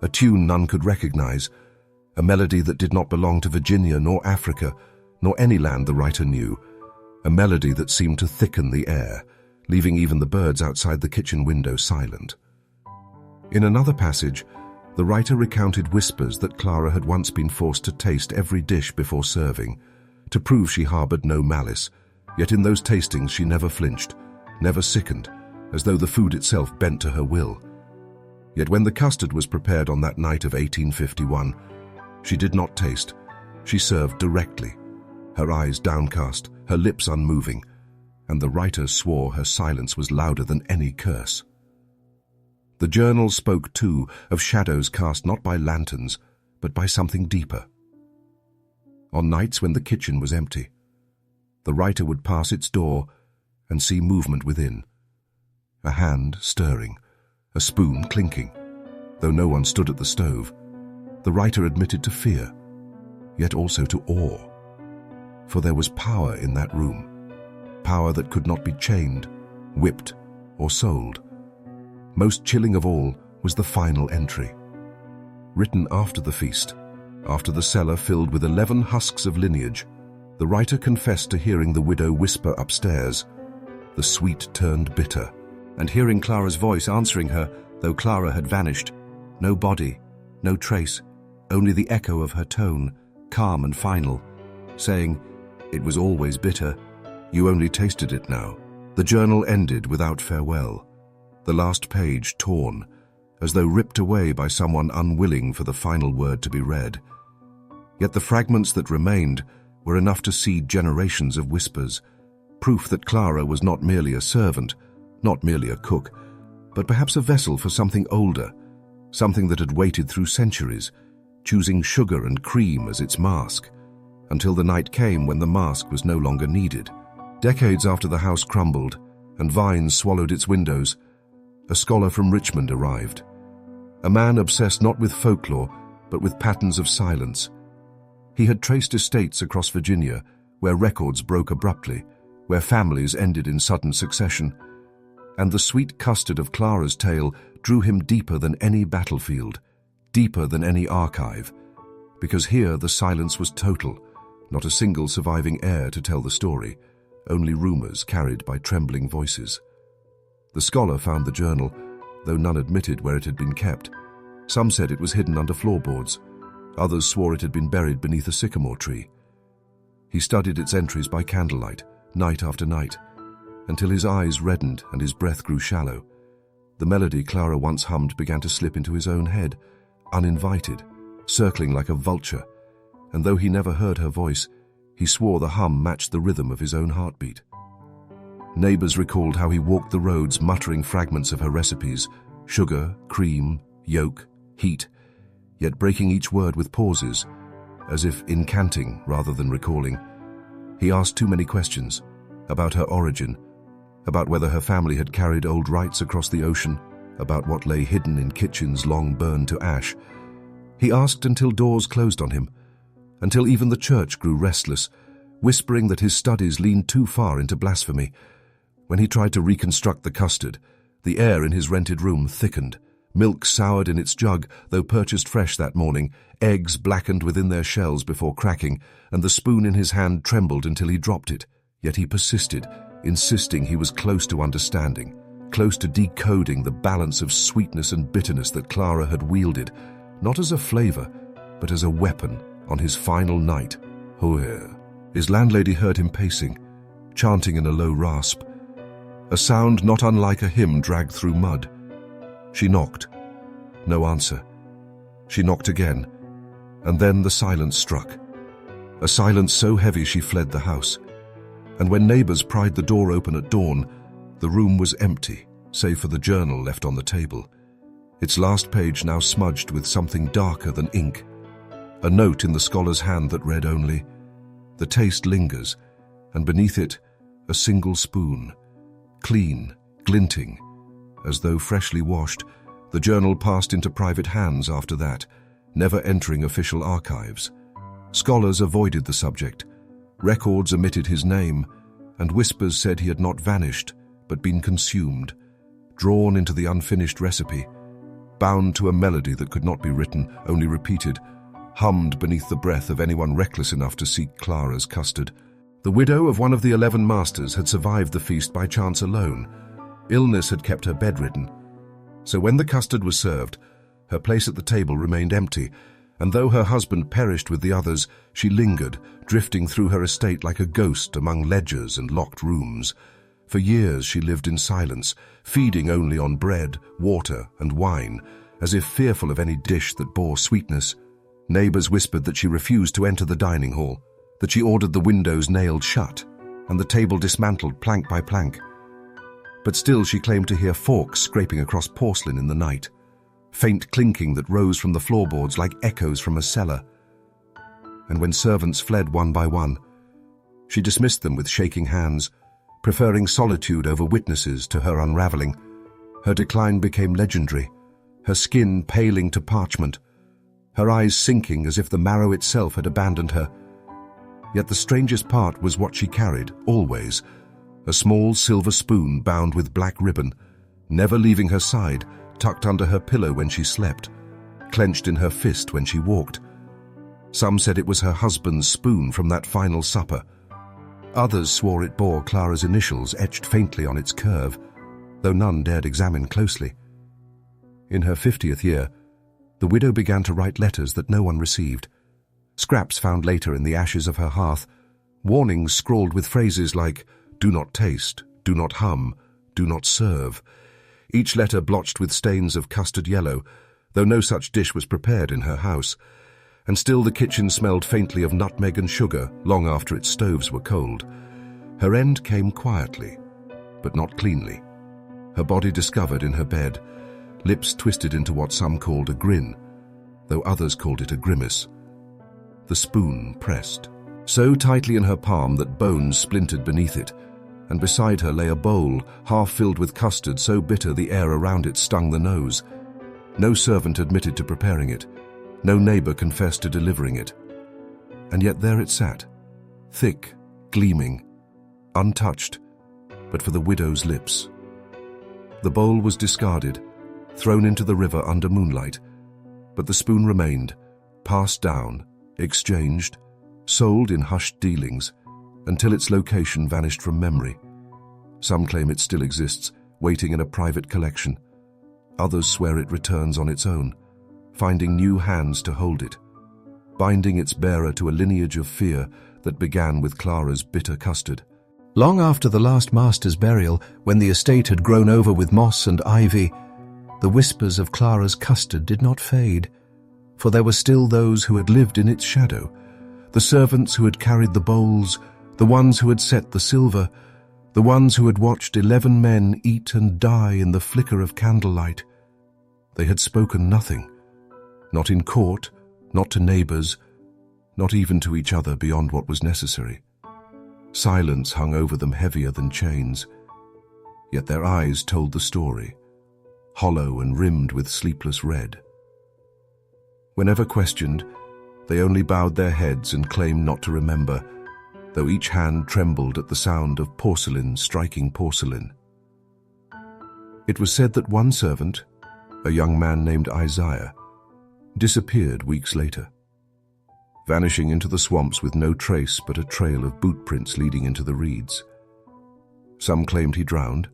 a tune none could recognize, a melody that did not belong to Virginia nor Africa, nor any land the writer knew, a melody that seemed to thicken the air, leaving even the birds outside the kitchen window silent. In another passage, the writer recounted whispers that Clara had once been forced to taste every dish before serving, to prove she harbored no malice, yet in those tastings she never flinched, never sickened, as though the food itself bent to her will. Yet when the custard was prepared on that night of 1851, she did not taste, she served directly, her eyes downcast, her lips unmoving, and the writer swore her silence was louder than any curse. The journal spoke, too, of shadows cast not by lanterns, but by something deeper. On nights when the kitchen was empty, the writer would pass its door and see movement within. A hand stirring, a spoon clinking. Though no one stood at the stove, the writer admitted to fear, yet also to awe. For there was power in that room, power that could not be chained, whipped, or sold. Most chilling of all was the final entry. Written after the feast, after the cellar filled with 11 husks of Lineage, the writer confessed to hearing the widow whisper upstairs, "The sweet turned bitter," and hearing Clara's voice answering her, though Clara had vanished. No body, no trace, only the echo of her tone, calm and final, saying, "It was always bitter. You only tasted it now." The journal ended without farewell, the last page torn, as though ripped away by someone unwilling for the final word to be read. Yet the fragments that remained were enough to seed generations of whispers, proof that Clara was not merely a servant, not merely a cook, but perhaps a vessel for something older, something that had waited through centuries, choosing sugar and cream as its mask, until the night came when the mask was no longer needed. Decades after the house crumbled and vines swallowed its windows, a scholar from Richmond arrived, a man obsessed not with folklore, but with patterns of silence. He had traced estates across Virginia, where records broke abruptly, where families ended in sudden succession, and the sweet custard of Clara's tale drew him deeper than any battlefield, deeper than any archive, because here the silence was total, not a single surviving heir to tell the story, only rumors carried by trembling voices. The scholar found the journal, though none admitted where it had been kept. Some said it was hidden under floorboards. Others swore it had been buried beneath a sycamore tree. He studied its entries by candlelight, night after night, until his eyes reddened and his breath grew shallow. The melody Clara once hummed began to slip into his own head, uninvited, circling like a vulture, and though he never heard her voice, he swore the hum matched the rhythm of his own heartbeat. Neighbors recalled how he walked the roads muttering fragments of her recipes, sugar, cream, yolk, heat, yet breaking each word with pauses, as if incanting rather than recalling. He asked too many questions, about her origin, about whether her family had carried old rites across the ocean, about what lay hidden in kitchens long burned to ash. He asked until doors closed on him, until even the church grew restless, whispering that his studies leaned too far into blasphemy. When he tried to reconstruct the custard, the air in his rented room thickened. Milk soured in its jug, though purchased fresh that morning, eggs blackened within their shells before cracking, and the spoon in his hand trembled until he dropped it. Yet he persisted, insisting he was close to understanding, close to decoding the balance of sweetness and bitterness that Clara had wielded, not as a flavor, but as a weapon on his final night. Hoer. His landlady heard him pacing, chanting in a low rasp. A sound not unlike a hymn dragged through mud. She knocked. No answer. She knocked again, and then the silence struck. A silence so heavy she fled the house. And when neighbors pried the door open at dawn, the room was empty, save for the journal left on the table, its last page now smudged with something darker than ink. A note in the scholar's hand that read only, "The taste lingers, and beneath it, a single spoon. Clean, glinting, as though freshly washed, the journal passed into private hands after that, never entering official archives. Scholars avoided the subject. Records omitted his name, and whispers said he had not vanished, but been consumed, drawn into the unfinished recipe, bound to a melody that could not be written, only repeated, hummed beneath the breath of anyone reckless enough to seek Clara's custard. The widow of one of the 11 masters had survived the feast by chance alone. Illness had kept her bedridden. So when the custard was served, her place at the table remained empty, and though her husband perished with the others, she lingered, drifting through her estate like a ghost among ledgers and locked rooms. For years she lived in silence, feeding only on bread, water, and wine, as if fearful of any dish that bore sweetness. Neighbors whispered that she refused to enter the dining hall, that she ordered the windows nailed shut, and the table dismantled plank by plank. But still she claimed to hear forks scraping across porcelain in the night, faint clinking that rose from the floorboards like echoes from a cellar. And when servants fled one by one, she dismissed them with shaking hands, preferring solitude over witnesses to her unraveling. Her decline became legendary, her skin paling to parchment, her eyes sinking as if the marrow itself had abandoned her. Yet the strangest part was what she carried, always, a small silver spoon bound with black ribbon, never leaving her side, tucked under her pillow when she slept, clenched in her fist when she walked. Some said it was her husband's spoon from that final supper. Others swore it bore Clara's initials etched faintly on its curve, though none dared examine closely. In her 50th year, the widow began to write letters that no one received, scraps found later in the ashes of her hearth, warnings scrawled with phrases like, "Do not taste, do not hum, do not serve," each letter blotched with stains of custard yellow, though no such dish was prepared in her house, and still the kitchen smelled faintly of nutmeg and sugar long after its stoves were cold. Her end came quietly, but not cleanly. Her body discovered in her bed, lips twisted into what some called a grin, though others called it a grimace. The spoon pressed, so tightly in her palm that bones splintered beneath it, and beside her lay a bowl half filled with custard so bitter the air around it stung the nose. No servant admitted to preparing it, no neighbor confessed to delivering it. And yet there it sat, thick, gleaming, untouched, but for the widow's lips. The bowl was discarded, thrown into the river under moonlight, but the spoon remained, passed down, exchanged, sold in hushed dealings, until its location vanished from memory. Some claim it still exists, waiting in a private collection. Others swear it returns on its own, finding new hands to hold it, binding its bearer to a lineage of fear that began with Clara's bitter custard. Long after the last master's burial, when the estate had grown over with moss and ivy, the whispers of Clara's custard did not fade, for there were still those who had lived in its shadow, the servants who had carried the bowls, the ones who had set the silver, the ones who had watched 11 men eat and die in the flicker of candlelight. They had spoken nothing, not in court, not to neighbors, not even to each other beyond what was necessary. Silence hung over them heavier than chains, yet their eyes told the story, hollow and rimmed with sleepless red. Whenever questioned, they only bowed their heads and claimed not to remember, though each hand trembled at the sound of porcelain striking porcelain. It was said that one servant, a young man named Isaiah, disappeared weeks later, vanishing into the swamps with no trace but a trail of boot prints leading into the reeds. Some claimed he drowned.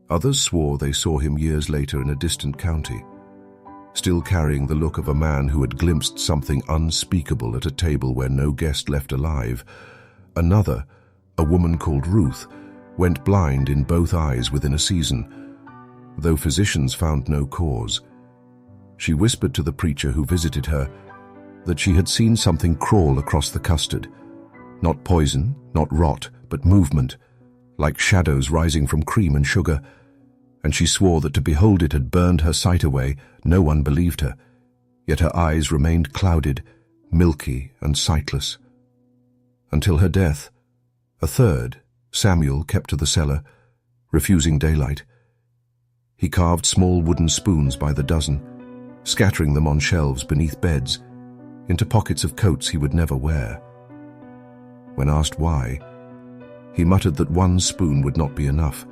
Others swore they saw him years later in a distant county, still carrying the look of a man who had glimpsed something unspeakable at a table where no guest left alive. Another, a woman called Ruth, went blind in both eyes within a season, though physicians found no cause. She whispered to the preacher who visited her that she had seen something crawl across the custard, not poison, not rot, but movement, like shadows rising from cream and sugar, and she swore that to behold it had burned her sight away. No one believed her, yet her eyes remained clouded, milky and sightless. Until her death, a third, Samuel, kept to the cellar, refusing daylight. He carved small wooden spoons by the dozen, scattering them on shelves beneath beds, into pockets of coats he would never wear. When asked why, He muttered that one spoon would not be enough,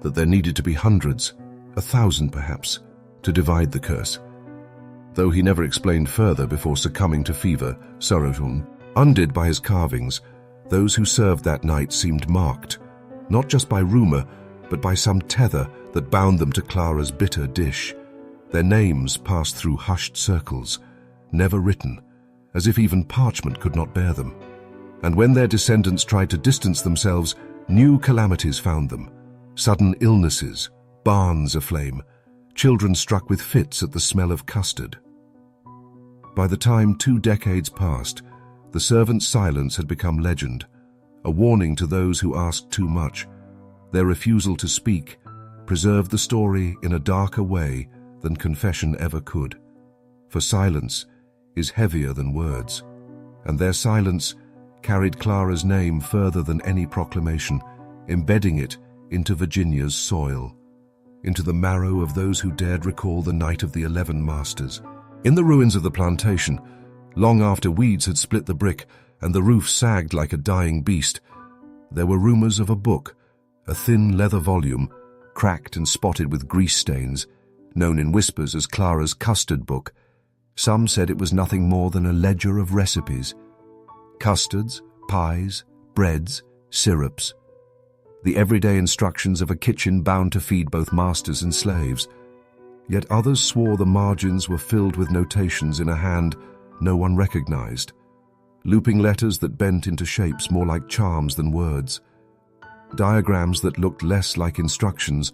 that there needed to be hundreds, 1,000 perhaps, to divide the curse. Though he never explained further before succumbing to fever, sorrowful, undid by his carvings, those who served that night seemed marked, not just by rumor, but by some tether that bound them to Clara's bitter dish. Their names passed through hushed circles, never written, as if even parchment could not bear them. And when their descendants tried to distance themselves, new calamities found them. Sudden illnesses, barns aflame, children struck with fits at the smell of custard. By the time 2 decades passed, the servant's silence had become legend, a warning to those who asked too much. Their refusal to speak preserved the story in a darker way than confession ever could. For silence is heavier than words, and their silence carried Clara's name further than any proclamation, embedding it into Virginia's soil, into the marrow of those who dared recall the night of the 11 masters. In the ruins of the plantation, long after weeds had split the brick and the roof sagged like a dying beast, there were rumors of a book, a thin leather volume, cracked and spotted with grease stains, known in whispers as Clara's Custard book. Some said it was nothing more than a ledger of recipes. Custards, pies, breads, syrups. The everyday instructions of a kitchen bound to feed both masters and slaves. Yet others swore the margins were filled with notations in a hand no one recognized, looping letters that bent into shapes more like charms than words, diagrams that looked less like instructions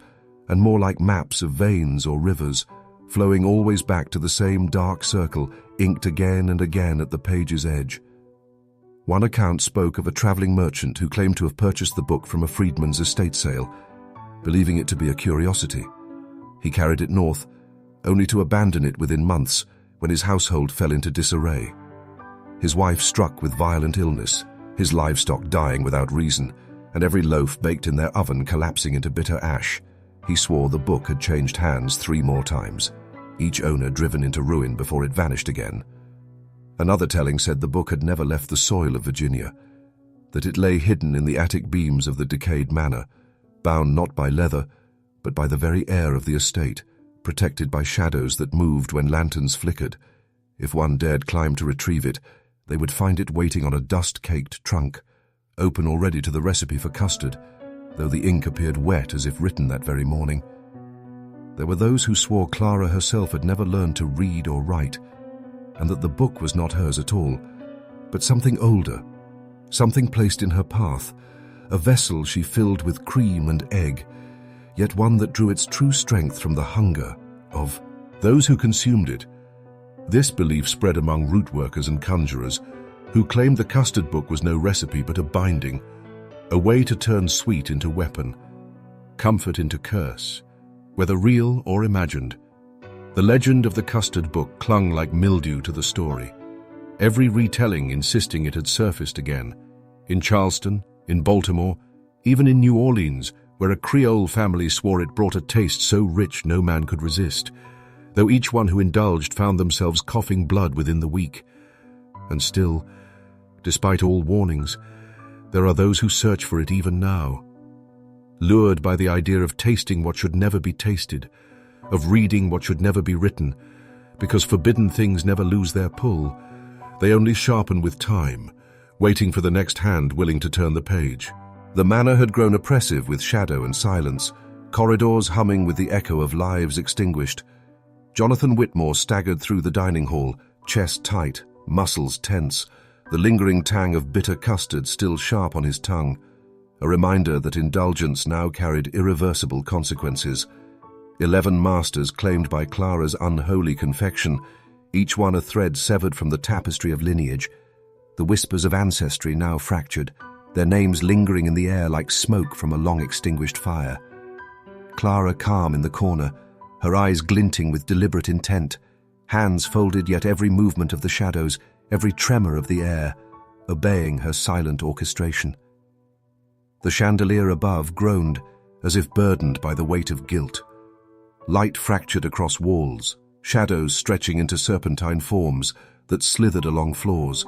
and more like maps of veins or rivers, flowing always back to the same dark circle, inked again and again at the page's edge. One account spoke of a traveling merchant who claimed to have purchased the book from a freedman's estate sale, believing it to be a curiosity. He carried it north, only to abandon it within months when his household fell into disarray. His wife struck with violent illness, his livestock dying without reason, and every loaf baked in their oven collapsing into bitter ash. He swore the book had changed hands 3 more times, each owner driven into ruin before it vanished again. Another telling said the book had never left the soil of Virginia, that it lay hidden in the attic beams of the decayed manor, bound not by leather, but by the very air of the estate, protected by shadows that moved when lanterns flickered. If one dared climb to retrieve it, they would find it waiting on a dust-caked trunk, open already to the recipe for custard, though the ink appeared wet as if written that very morning. There were those who swore Clara herself had never learned to read or write, and that the book was not hers at all, but something older, something placed in her path, a vessel she filled with cream and egg, yet one that drew its true strength from the hunger of those who consumed it. This belief spread among root workers and conjurers, who claimed the custard book was no recipe but a binding, a way to turn sweet into weapon, comfort into curse, whether real or imagined. The legend of the custard book clung like mildew to the story, every retelling insisting it had surfaced again, in Charleston, in Baltimore, even in New Orleans, where a Creole family swore it brought a taste so rich no man could resist, though each one who indulged found themselves coughing blood within the week. And still, despite all warnings, there are those who search for it even now, lured by the idea of tasting what should never be tasted, of reading what should never be written, because forbidden things never lose their pull. They only sharpen with time, waiting for the next hand willing to turn the page. The manor had grown oppressive with shadow and silence, corridors humming with the echo of lives extinguished. Jonathan Whitmore staggered through the dining hall, chest tight, muscles tense, the lingering tang of bitter custard still sharp on his tongue, a reminder that indulgence now carried irreversible consequences. 11 masters claimed by Clara's unholy confection, each one a thread severed from the tapestry of lineage, the whispers of ancestry now fractured, their names lingering in the air like smoke from a long-extinguished fire. Clara calm in the corner, her eyes glinting with deliberate intent, hands folded yet every movement of the shadows, every tremor of the air, obeying her silent orchestration. The chandelier above groaned as if burdened by the weight of guilt. Light fractured across walls, shadows stretching into serpentine forms that slithered along floors,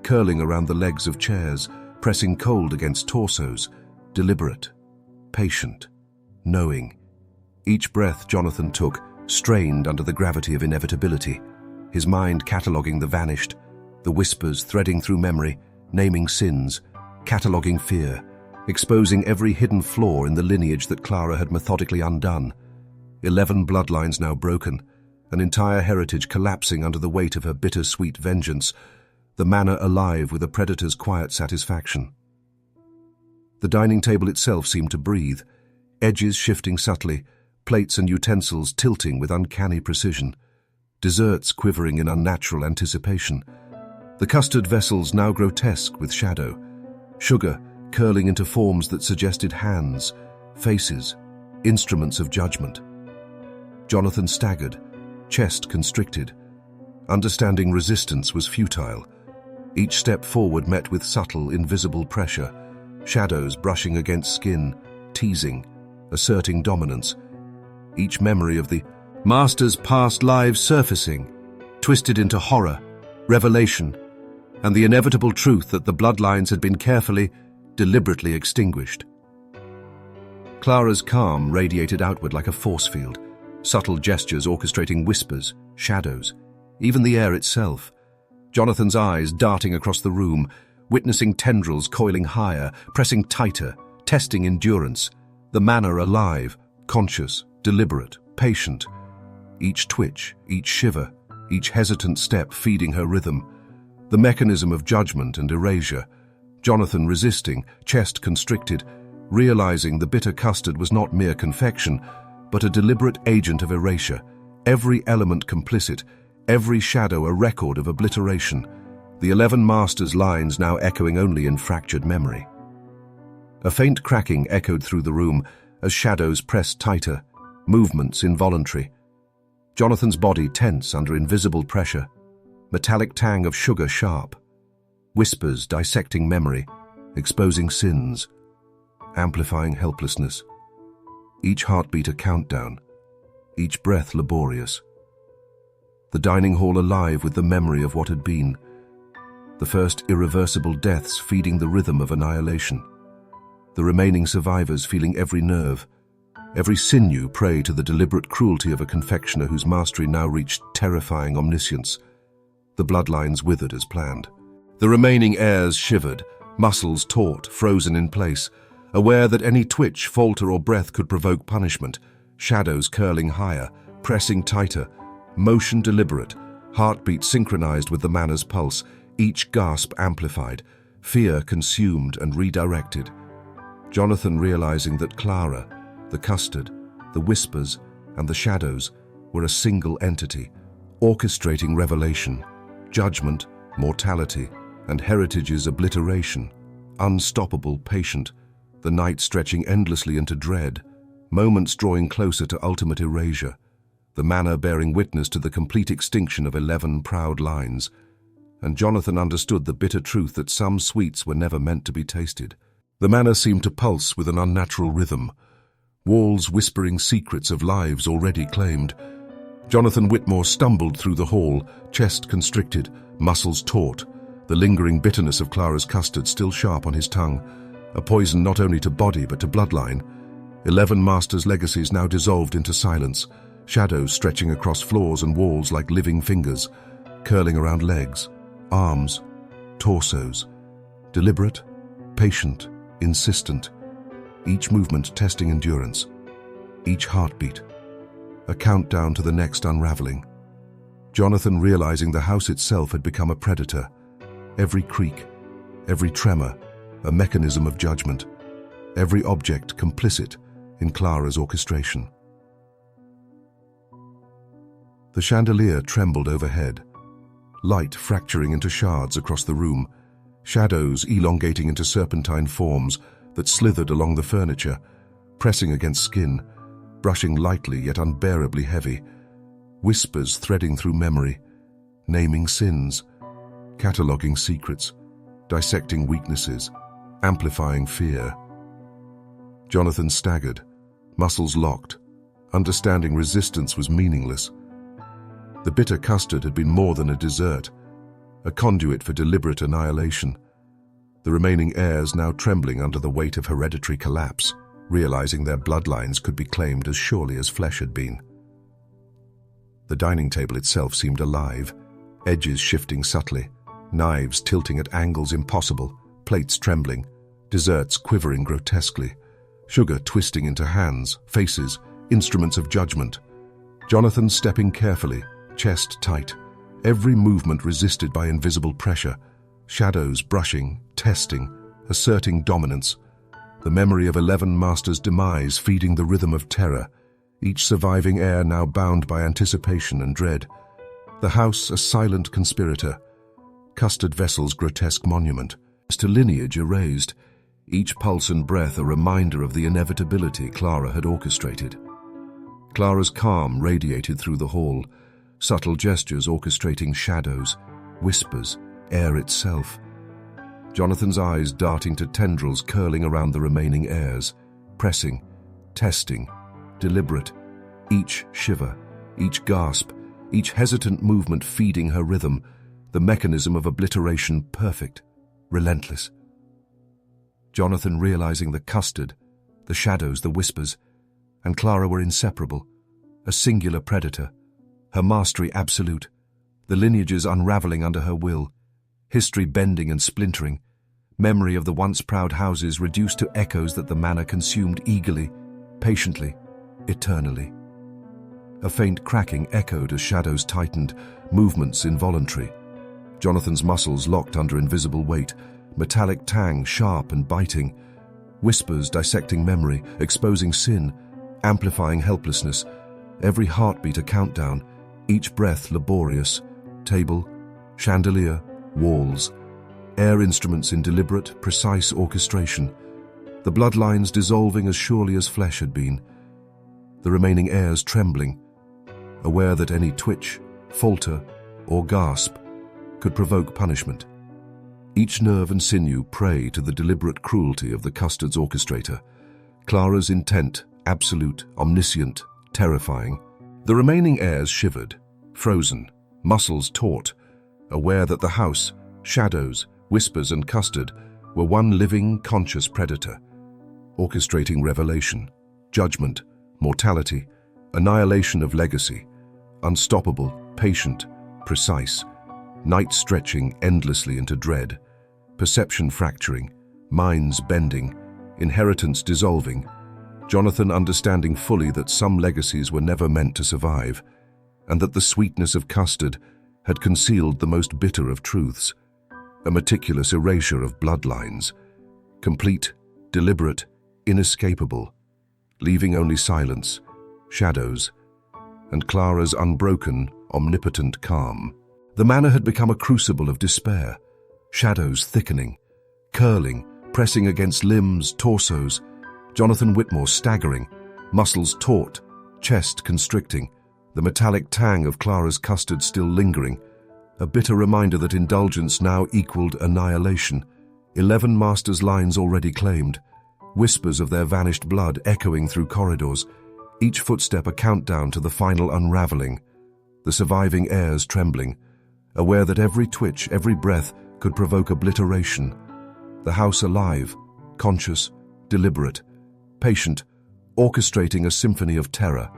curling around the legs of chairs, pressing cold against torsos, deliberate, patient, knowing. Each breath Jonathan took strained under the gravity of inevitability, his mind cataloguing the vanished, the whispers threading through memory, naming sins, cataloguing fear, exposing every hidden flaw in the lineage that Clara had methodically undone. 11 bloodlines now broken, an entire heritage collapsing under the weight of her bitter-sweet vengeance, the manor alive with a predator's quiet satisfaction. The dining table itself seemed to breathe, edges shifting subtly, plates and utensils tilting with uncanny precision, desserts quivering in unnatural anticipation. The custard vessels now grotesque with shadow, sugar curling into forms that suggested hands, faces, instruments of judgment. Jonathan staggered, chest constricted. Understanding resistance was futile. Each step forward met with subtle, invisible pressure, shadows brushing against skin, teasing, asserting dominance. Each memory of the master's past lives surfacing, twisted into horror, revelation, and the inevitable truth that the bloodlines had been carefully, deliberately extinguished. Clara's calm radiated outward like a force field, subtle gestures orchestrating whispers, shadows, even the air itself. Jonathan's eyes darting across the room, witnessing tendrils coiling higher, pressing tighter, testing endurance. The manor alive, conscious, deliberate, patient. Each twitch, each shiver, each hesitant step feeding her rhythm. The mechanism of judgment and erasure. Jonathan resisting, chest constricted, realizing the bitter custard was not mere confection, but a deliberate agent of erasure, every element complicit, every shadow a record of obliteration, the 11 masters' lines now echoing only in fractured memory. A faint cracking echoed through the room as shadows pressed tighter, movements involuntary. Jonathan's body tense under invisible pressure, metallic tang of sugar sharp, whispers dissecting memory, exposing sins, amplifying helplessness. Each heartbeat a countdown, each breath laborious. The dining hall alive with the memory of what had been, the first irreversible deaths feeding the rhythm of annihilation, the remaining survivors feeling every nerve, every sinew prey to the deliberate cruelty of a confectioner whose mastery now reached terrifying omniscience. The bloodlines withered as planned. The remaining heirs shivered, muscles taut, frozen in place, aware that any twitch, falter or breath could provoke punishment, shadows curling higher, pressing tighter, motion deliberate, heartbeat synchronized with the manor's pulse, each gasp amplified, fear consumed and redirected. Jonathan realizing that Clara, the custard, the whispers, and the shadows were a single entity, orchestrating revelation, judgment, mortality, and heritage's obliteration, unstoppable, patient, the night stretching endlessly into dread, moments drawing closer to ultimate erasure, the manor bearing witness to the complete extinction of 11 proud lines. And Jonathan understood the bitter truth that some sweets were never meant to be tasted. The manor seemed to pulse with an unnatural rhythm, walls whispering secrets of lives already claimed. Jonathan Whitmore stumbled through the hall, chest constricted, muscles taut, the lingering bitterness of Clara's custard still sharp on his tongue, a poison not only to body but to bloodline. 11 masters' legacies now dissolved into silence, shadows stretching across floors and walls like living fingers, curling around legs, arms, torsos, deliberate, patient, insistent, each movement testing endurance, each heartbeat, a countdown to the next unraveling. Jonathan realizing the house itself had become a predator, every creak, every tremor, a mechanism of judgment, every object complicit in Clara's orchestration. The chandelier trembled overhead, light fracturing into shards across the room, shadows elongating into serpentine forms that slithered along the furniture, pressing against skin, brushing lightly yet unbearably heavy, whispers threading through memory, naming sins, cataloguing secrets, dissecting weaknesses, amplifying fear. Jonathan staggered, muscles locked, understanding resistance was meaningless. The bitter custard had been more than a dessert, a conduit for deliberate annihilation. the remaining heirs now trembling under the weight of hereditary collapse, realizing their bloodlines could be claimed as surely as flesh had been. The dining table itself seemed alive, edges shifting subtly, knives tilting at angles impossible, plates trembling, desserts quivering grotesquely, sugar twisting into hands, faces, instruments of judgment. Jonathan stepping carefully, chest tight, every movement resisted by invisible pressure, shadows brushing, testing, asserting dominance. The memory of 11 masters' demise feeding the rhythm of terror, each surviving heir now bound by anticipation and dread. The house a silent conspirator, Custard vessel's grotesque monument, as to lineage erased, each pulse and breath a reminder of the inevitability Clara had orchestrated. Clara's calm radiated through the hall, subtle gestures orchestrating shadows, whispers, air itself. Jonathan's eyes darting to tendrils curling around the remaining heirs, pressing, testing, deliberate, each shiver, each gasp, each hesitant movement feeding her rhythm, the mechanism of obliteration perfect, relentless. Jonathan realizing the custard, the shadows, the whispers, and Clara were inseparable, a singular predator, her mastery absolute, the lineages unraveling under her will, history bending and splintering, memory of the once proud houses reduced to echoes that the manor consumed eagerly, patiently, eternally. A faint cracking echoed as shadows tightened, movements involuntary. Jonathan's muscles locked under invisible weight, metallic tang sharp and biting, whispers dissecting memory, exposing sin, amplifying helplessness, every heartbeat a countdown, each breath laborious, table, chandelier, walls, air instruments in deliberate, precise orchestration, the bloodlines dissolving as surely as flesh had been, the remaining heirs trembling, aware that any twitch, falter, or gasp could provoke punishment. Each nerve and sinew prey to the deliberate cruelty of the Custard's orchestrator, Clara's intent, absolute, omniscient, terrifying. The remaining heirs shivered, frozen, muscles taut, aware that the house, shadows, whispers and Custard were one living, conscious predator, orchestrating revelation, judgment, mortality, annihilation of legacy, unstoppable, patient, precise, night stretching endlessly into dread, perception fracturing, minds bending, inheritance dissolving, Jonathan understanding fully that some legacies were never meant to survive, and that the sweetness of Custard had concealed the most bitter of truths, a meticulous erasure of bloodlines, complete, deliberate, inescapable, leaving only silence, shadows, and Clara's unbroken, omnipotent calm. The manor had become a crucible of despair, shadows thickening, curling, pressing against limbs, torsos, Jonathan Whitmore staggering, muscles taut, chest constricting, the metallic tang of Clara's custard still lingering, a bitter reminder that indulgence now equaled annihilation, 11 masters' lines already claimed, whispers of their vanished blood echoing through corridors, each footstep a countdown to the final unraveling, the surviving heirs trembling, aware that every twitch, every breath could provoke obliteration, the house alive, conscious, deliberate, patient, orchestrating a symphony of terror,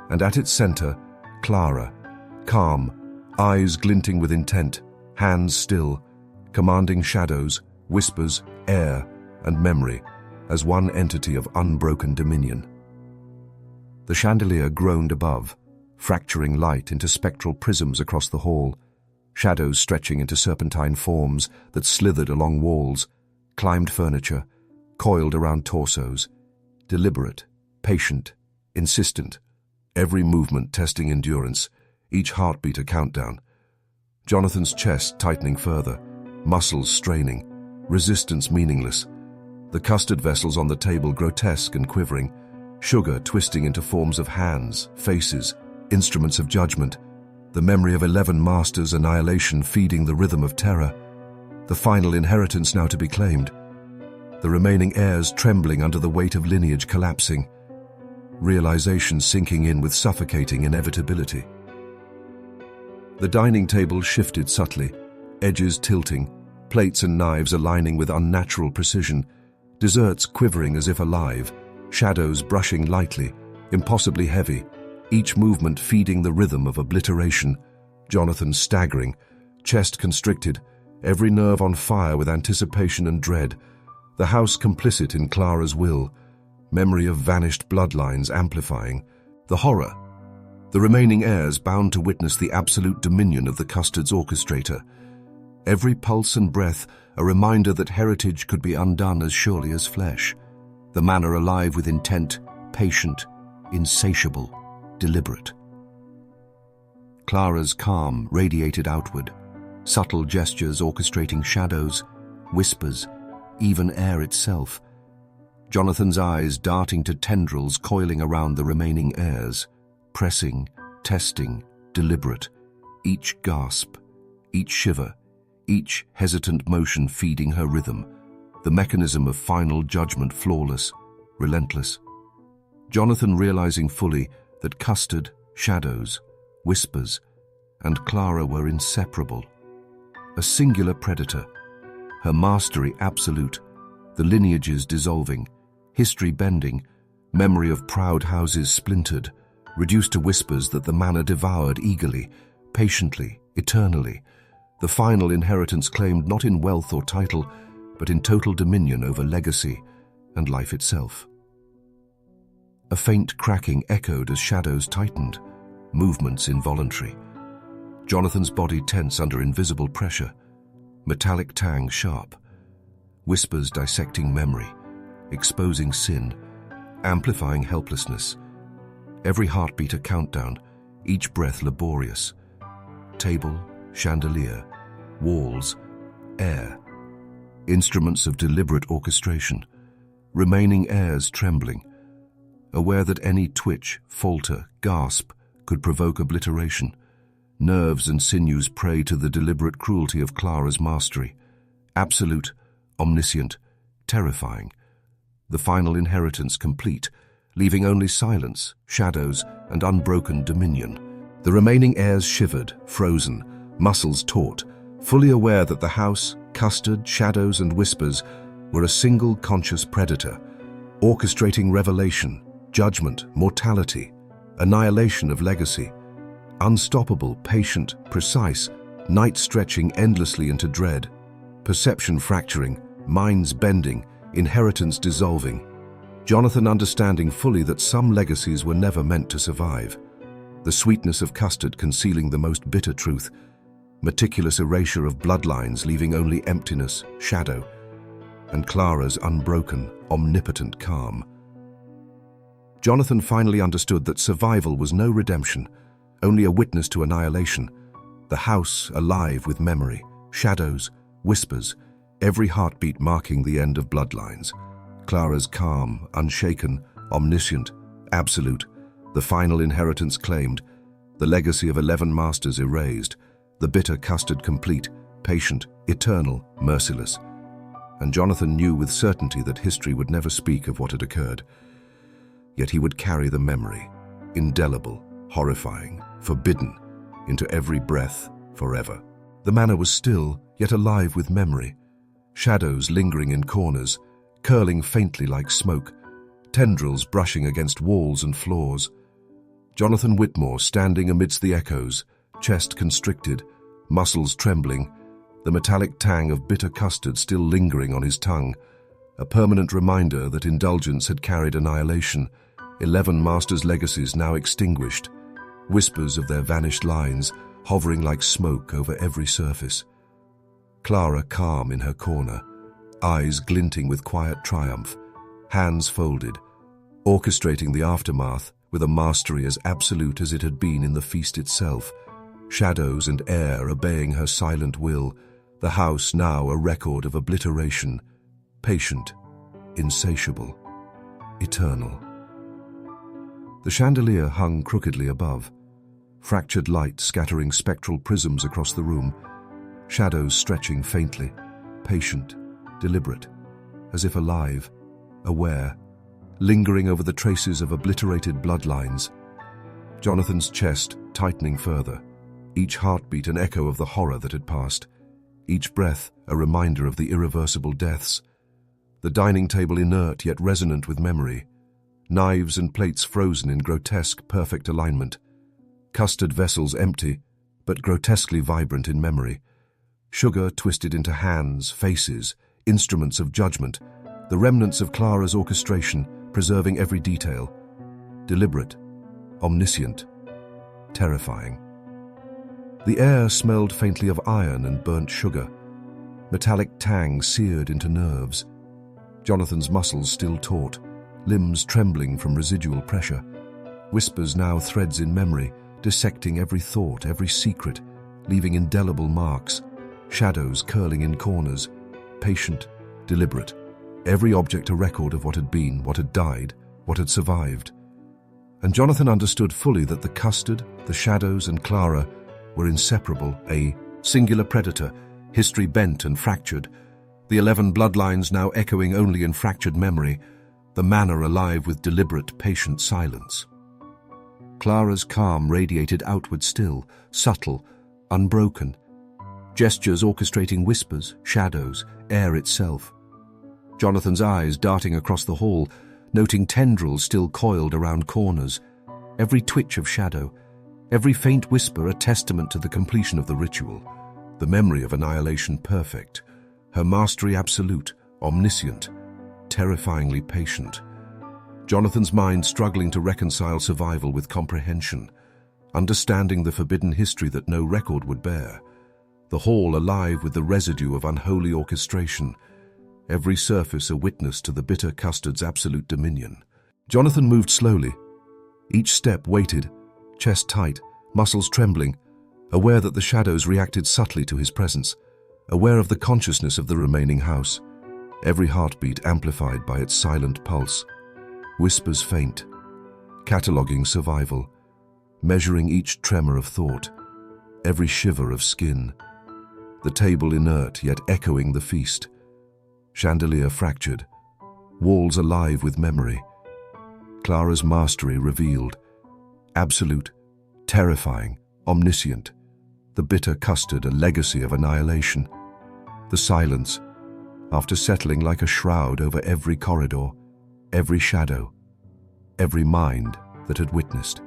and at its center, Clara, calm, eyes glinting with intent, hands still, commanding shadows, whispers, air, and memory as one entity of unbroken dominion. The chandelier groaned above, fracturing light into spectral prisms across the hall, shadows stretching into serpentine forms that slithered along walls, climbed furniture, coiled around torsos, deliberate, patient, insistent, every movement testing endurance, each heartbeat a countdown. Jonathan's chest tightening further, muscles straining, resistance meaningless. The custard vessels on the table grotesque and quivering, sugar twisting into forms of hands, faces, instruments of judgment, the memory of 11 masters' annihilation feeding the rhythm of terror, the final inheritance now to be claimed, the remaining heirs trembling under the weight of lineage collapsing, realization sinking in with suffocating inevitability. The dining table shifted subtly, edges tilting, plates and knives aligning with unnatural precision, desserts quivering as if alive, shadows brushing lightly, impossibly heavy, each movement feeding the rhythm of obliteration. Jonathan staggering, chest constricted, every nerve on fire with anticipation and dread, the house complicit in Clara's will, memory of vanished bloodlines amplifying, the horror, the remaining heirs bound to witness the absolute dominion of the Custard's orchestrator. Every pulse and breath a reminder that heritage could be undone as surely as flesh, the manor alive with intent, patient, insatiable, deliberate. Clara's calm radiated outward, subtle gestures orchestrating shadows, whispers, even air itself. Jonathan's eyes darting to tendrils coiling around the remaining heirs, pressing, testing, deliberate, each gasp, each shiver, each hesitant motion feeding her rhythm, the mechanism of final judgment flawless, relentless. Jonathan realizing fully that Custard, shadows, whispers, and Clara were inseparable. A singular predator, her mastery absolute, the lineages dissolving, history bending, memory of proud houses splintered, reduced to whispers that the manor devoured eagerly, patiently, eternally, the final inheritance claimed not in wealth or title, but in total dominion over legacy and life itself. A faint cracking echoed as shadows tightened, movements involuntary. Jonathan's body tense under invisible pressure, metallic tang sharp, whispers dissecting memory, exposing sin, amplifying helplessness. Every heartbeat a countdown, each breath laborious. Table, chandelier, walls, air, instruments of deliberate orchestration, remaining heirs trembling, aware that any twitch, falter, gasp could provoke obliteration. Nerves and sinews prey to the deliberate cruelty of Clara's mastery, absolute, omniscient, terrifying. The final inheritance complete, leaving only silence, shadows, and unbroken dominion. The remaining heirs shivered, frozen, muscles taut, fully aware that the house, Custard, shadows, and whispers were a single conscious predator, orchestrating revelation, judgment, mortality, annihilation of legacy. Unstoppable, patient, precise, night stretching endlessly into dread, perception fracturing, minds bending, inheritance dissolving. Jonathan understanding fully that some legacies were never meant to survive. The sweetness of Custard concealing the most bitter truth, meticulous erasure of bloodlines leaving only emptiness, shadow, and Clara's unbroken, omnipotent calm. Jonathan finally understood that survival was no redemption, only a witness to annihilation. The house alive with memory, shadows, whispers, every heartbeat marking the end of bloodlines. Clara's calm, unshaken, omniscient, absolute, the final inheritance claimed, the legacy of 11 masters erased, the bitter Custard complete, patient, eternal, merciless. And Jonathan knew with certainty that history would never speak of what had occurred. Yet he would carry the memory, indelible, horrifying, forbidden, into every breath forever. The manor was still, yet alive with memory, shadows lingering in corners, curling faintly like smoke, tendrils brushing against walls and floors. Jonathan Whitmore standing amidst the echoes, chest constricted, muscles trembling, the metallic tang of bitter Custard still lingering on his tongue, a permanent reminder that indulgence had carried annihilation, 11 masters' legacies now extinguished, whispers of their vanished lines hovering like smoke over every surface. Clara calm in her corner, eyes glinting with quiet triumph, hands folded, orchestrating the aftermath with a mastery as absolute as it had been in the feast itself, shadows and air obeying her silent will, the house now a record of obliteration, patient, insatiable, eternal. The chandelier hung crookedly above, fractured light scattering spectral prisms across the room, shadows stretching faintly, patient, deliberate, as if alive, aware, lingering over the traces of obliterated bloodlines. Jonathan's chest tightening further, each heartbeat an echo of the horror that had passed. each breath a reminder of the irreversible deaths. The dining table inert yet resonant with memory. Knives and plates frozen in grotesque, perfect alignment. Custard vessels empty, but grotesquely vibrant in memory. Sugar twisted into hands, faces, instruments of judgment. The remnants of Clara's orchestration, preserving every detail. Deliberate, omniscient, terrifying. The air smelled faintly of iron and burnt sugar. Metallic tang seared into nerves. Jonathan's muscles still taut, limbs trembling from residual pressure. Whispers now threads in memory, dissecting every thought, every secret, leaving indelible marks. Shadows curling in corners, patient, deliberate. Every object a record of what had been, what had died, what had survived. And Jonathan understood fully that the custard, the shadows, and Clara were inseparable, a singular predator, history bent and fractured, the 11 bloodlines now echoing only in fractured memory, the manor alive with deliberate, patient silence. Clara's calm radiated outward still, subtle, unbroken. Gestures orchestrating whispers, shadows, air itself. Jonathan's eyes darting across the hall, noting tendrils still coiled around corners. Every twitch of shadow, every faint whisper a testament to the completion of the ritual. The memory of annihilation perfect. Her mastery absolute, omniscient, terrifyingly patient. Jonathan's mind struggling to reconcile survival with comprehension, understanding the forbidden history that no record would bear. The hall alive with the residue of unholy orchestration, every surface a witness to the bitter custard's absolute dominion. Jonathan moved slowly, each step weighted, chest tight, muscles trembling, aware that the shadows reacted subtly to his presence, aware of the consciousness of the remaining house, every heartbeat amplified by its silent pulse, whispers faint, cataloguing survival, measuring each tremor of thought, every shiver of skin, the table inert yet echoing the feast, chandelier fractured, walls alive with memory, Clara's mastery revealed, absolute, terrifying, omniscient, the bitter custard a legacy of annihilation. The silence, after settling like a shroud over every corridor, every shadow, every mind that had witnessed.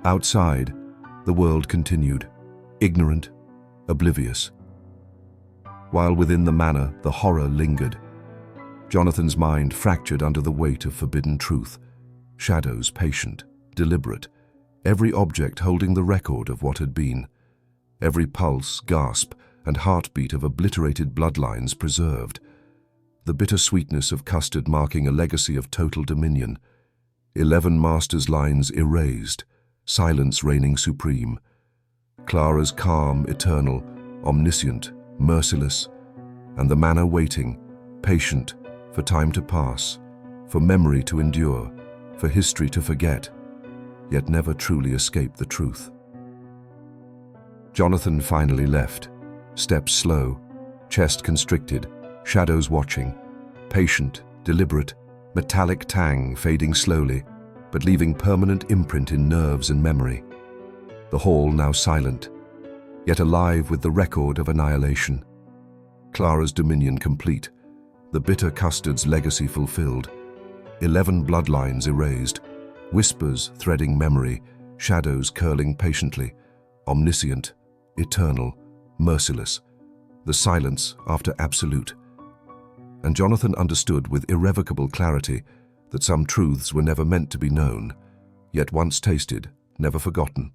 Outside, the world continued, ignorant, oblivious. While within the manor, the horror lingered. Jonathan's mind fractured under the weight of forbidden truth, shadows patient, deliberate, every object holding the record of what had been, every pulse, gasp, and heartbeat of obliterated bloodlines preserved, the bitter sweetness of custard marking a legacy of total dominion, 11 masters' lines erased, silence reigning supreme, Clara's calm, eternal, omniscient, merciless, and the manor waiting, patient, for time to pass, for memory to endure, for history to forget, yet never truly escape the truth. Jonathan finally left, steps slow, chest constricted, shadows watching, patient, deliberate, metallic tang fading slowly, but leaving permanent imprint in nerves and memory. The hall now silent, yet alive with the record of annihilation. Clara's dominion complete, the bitter custard's legacy fulfilled, 11 bloodlines erased, whispers threading memory, shadows curling patiently, omniscient, eternal, merciless, the silence after absolute. And Jonathan understood with irrevocable clarity that some truths were never meant to be known, yet once tasted, never forgotten.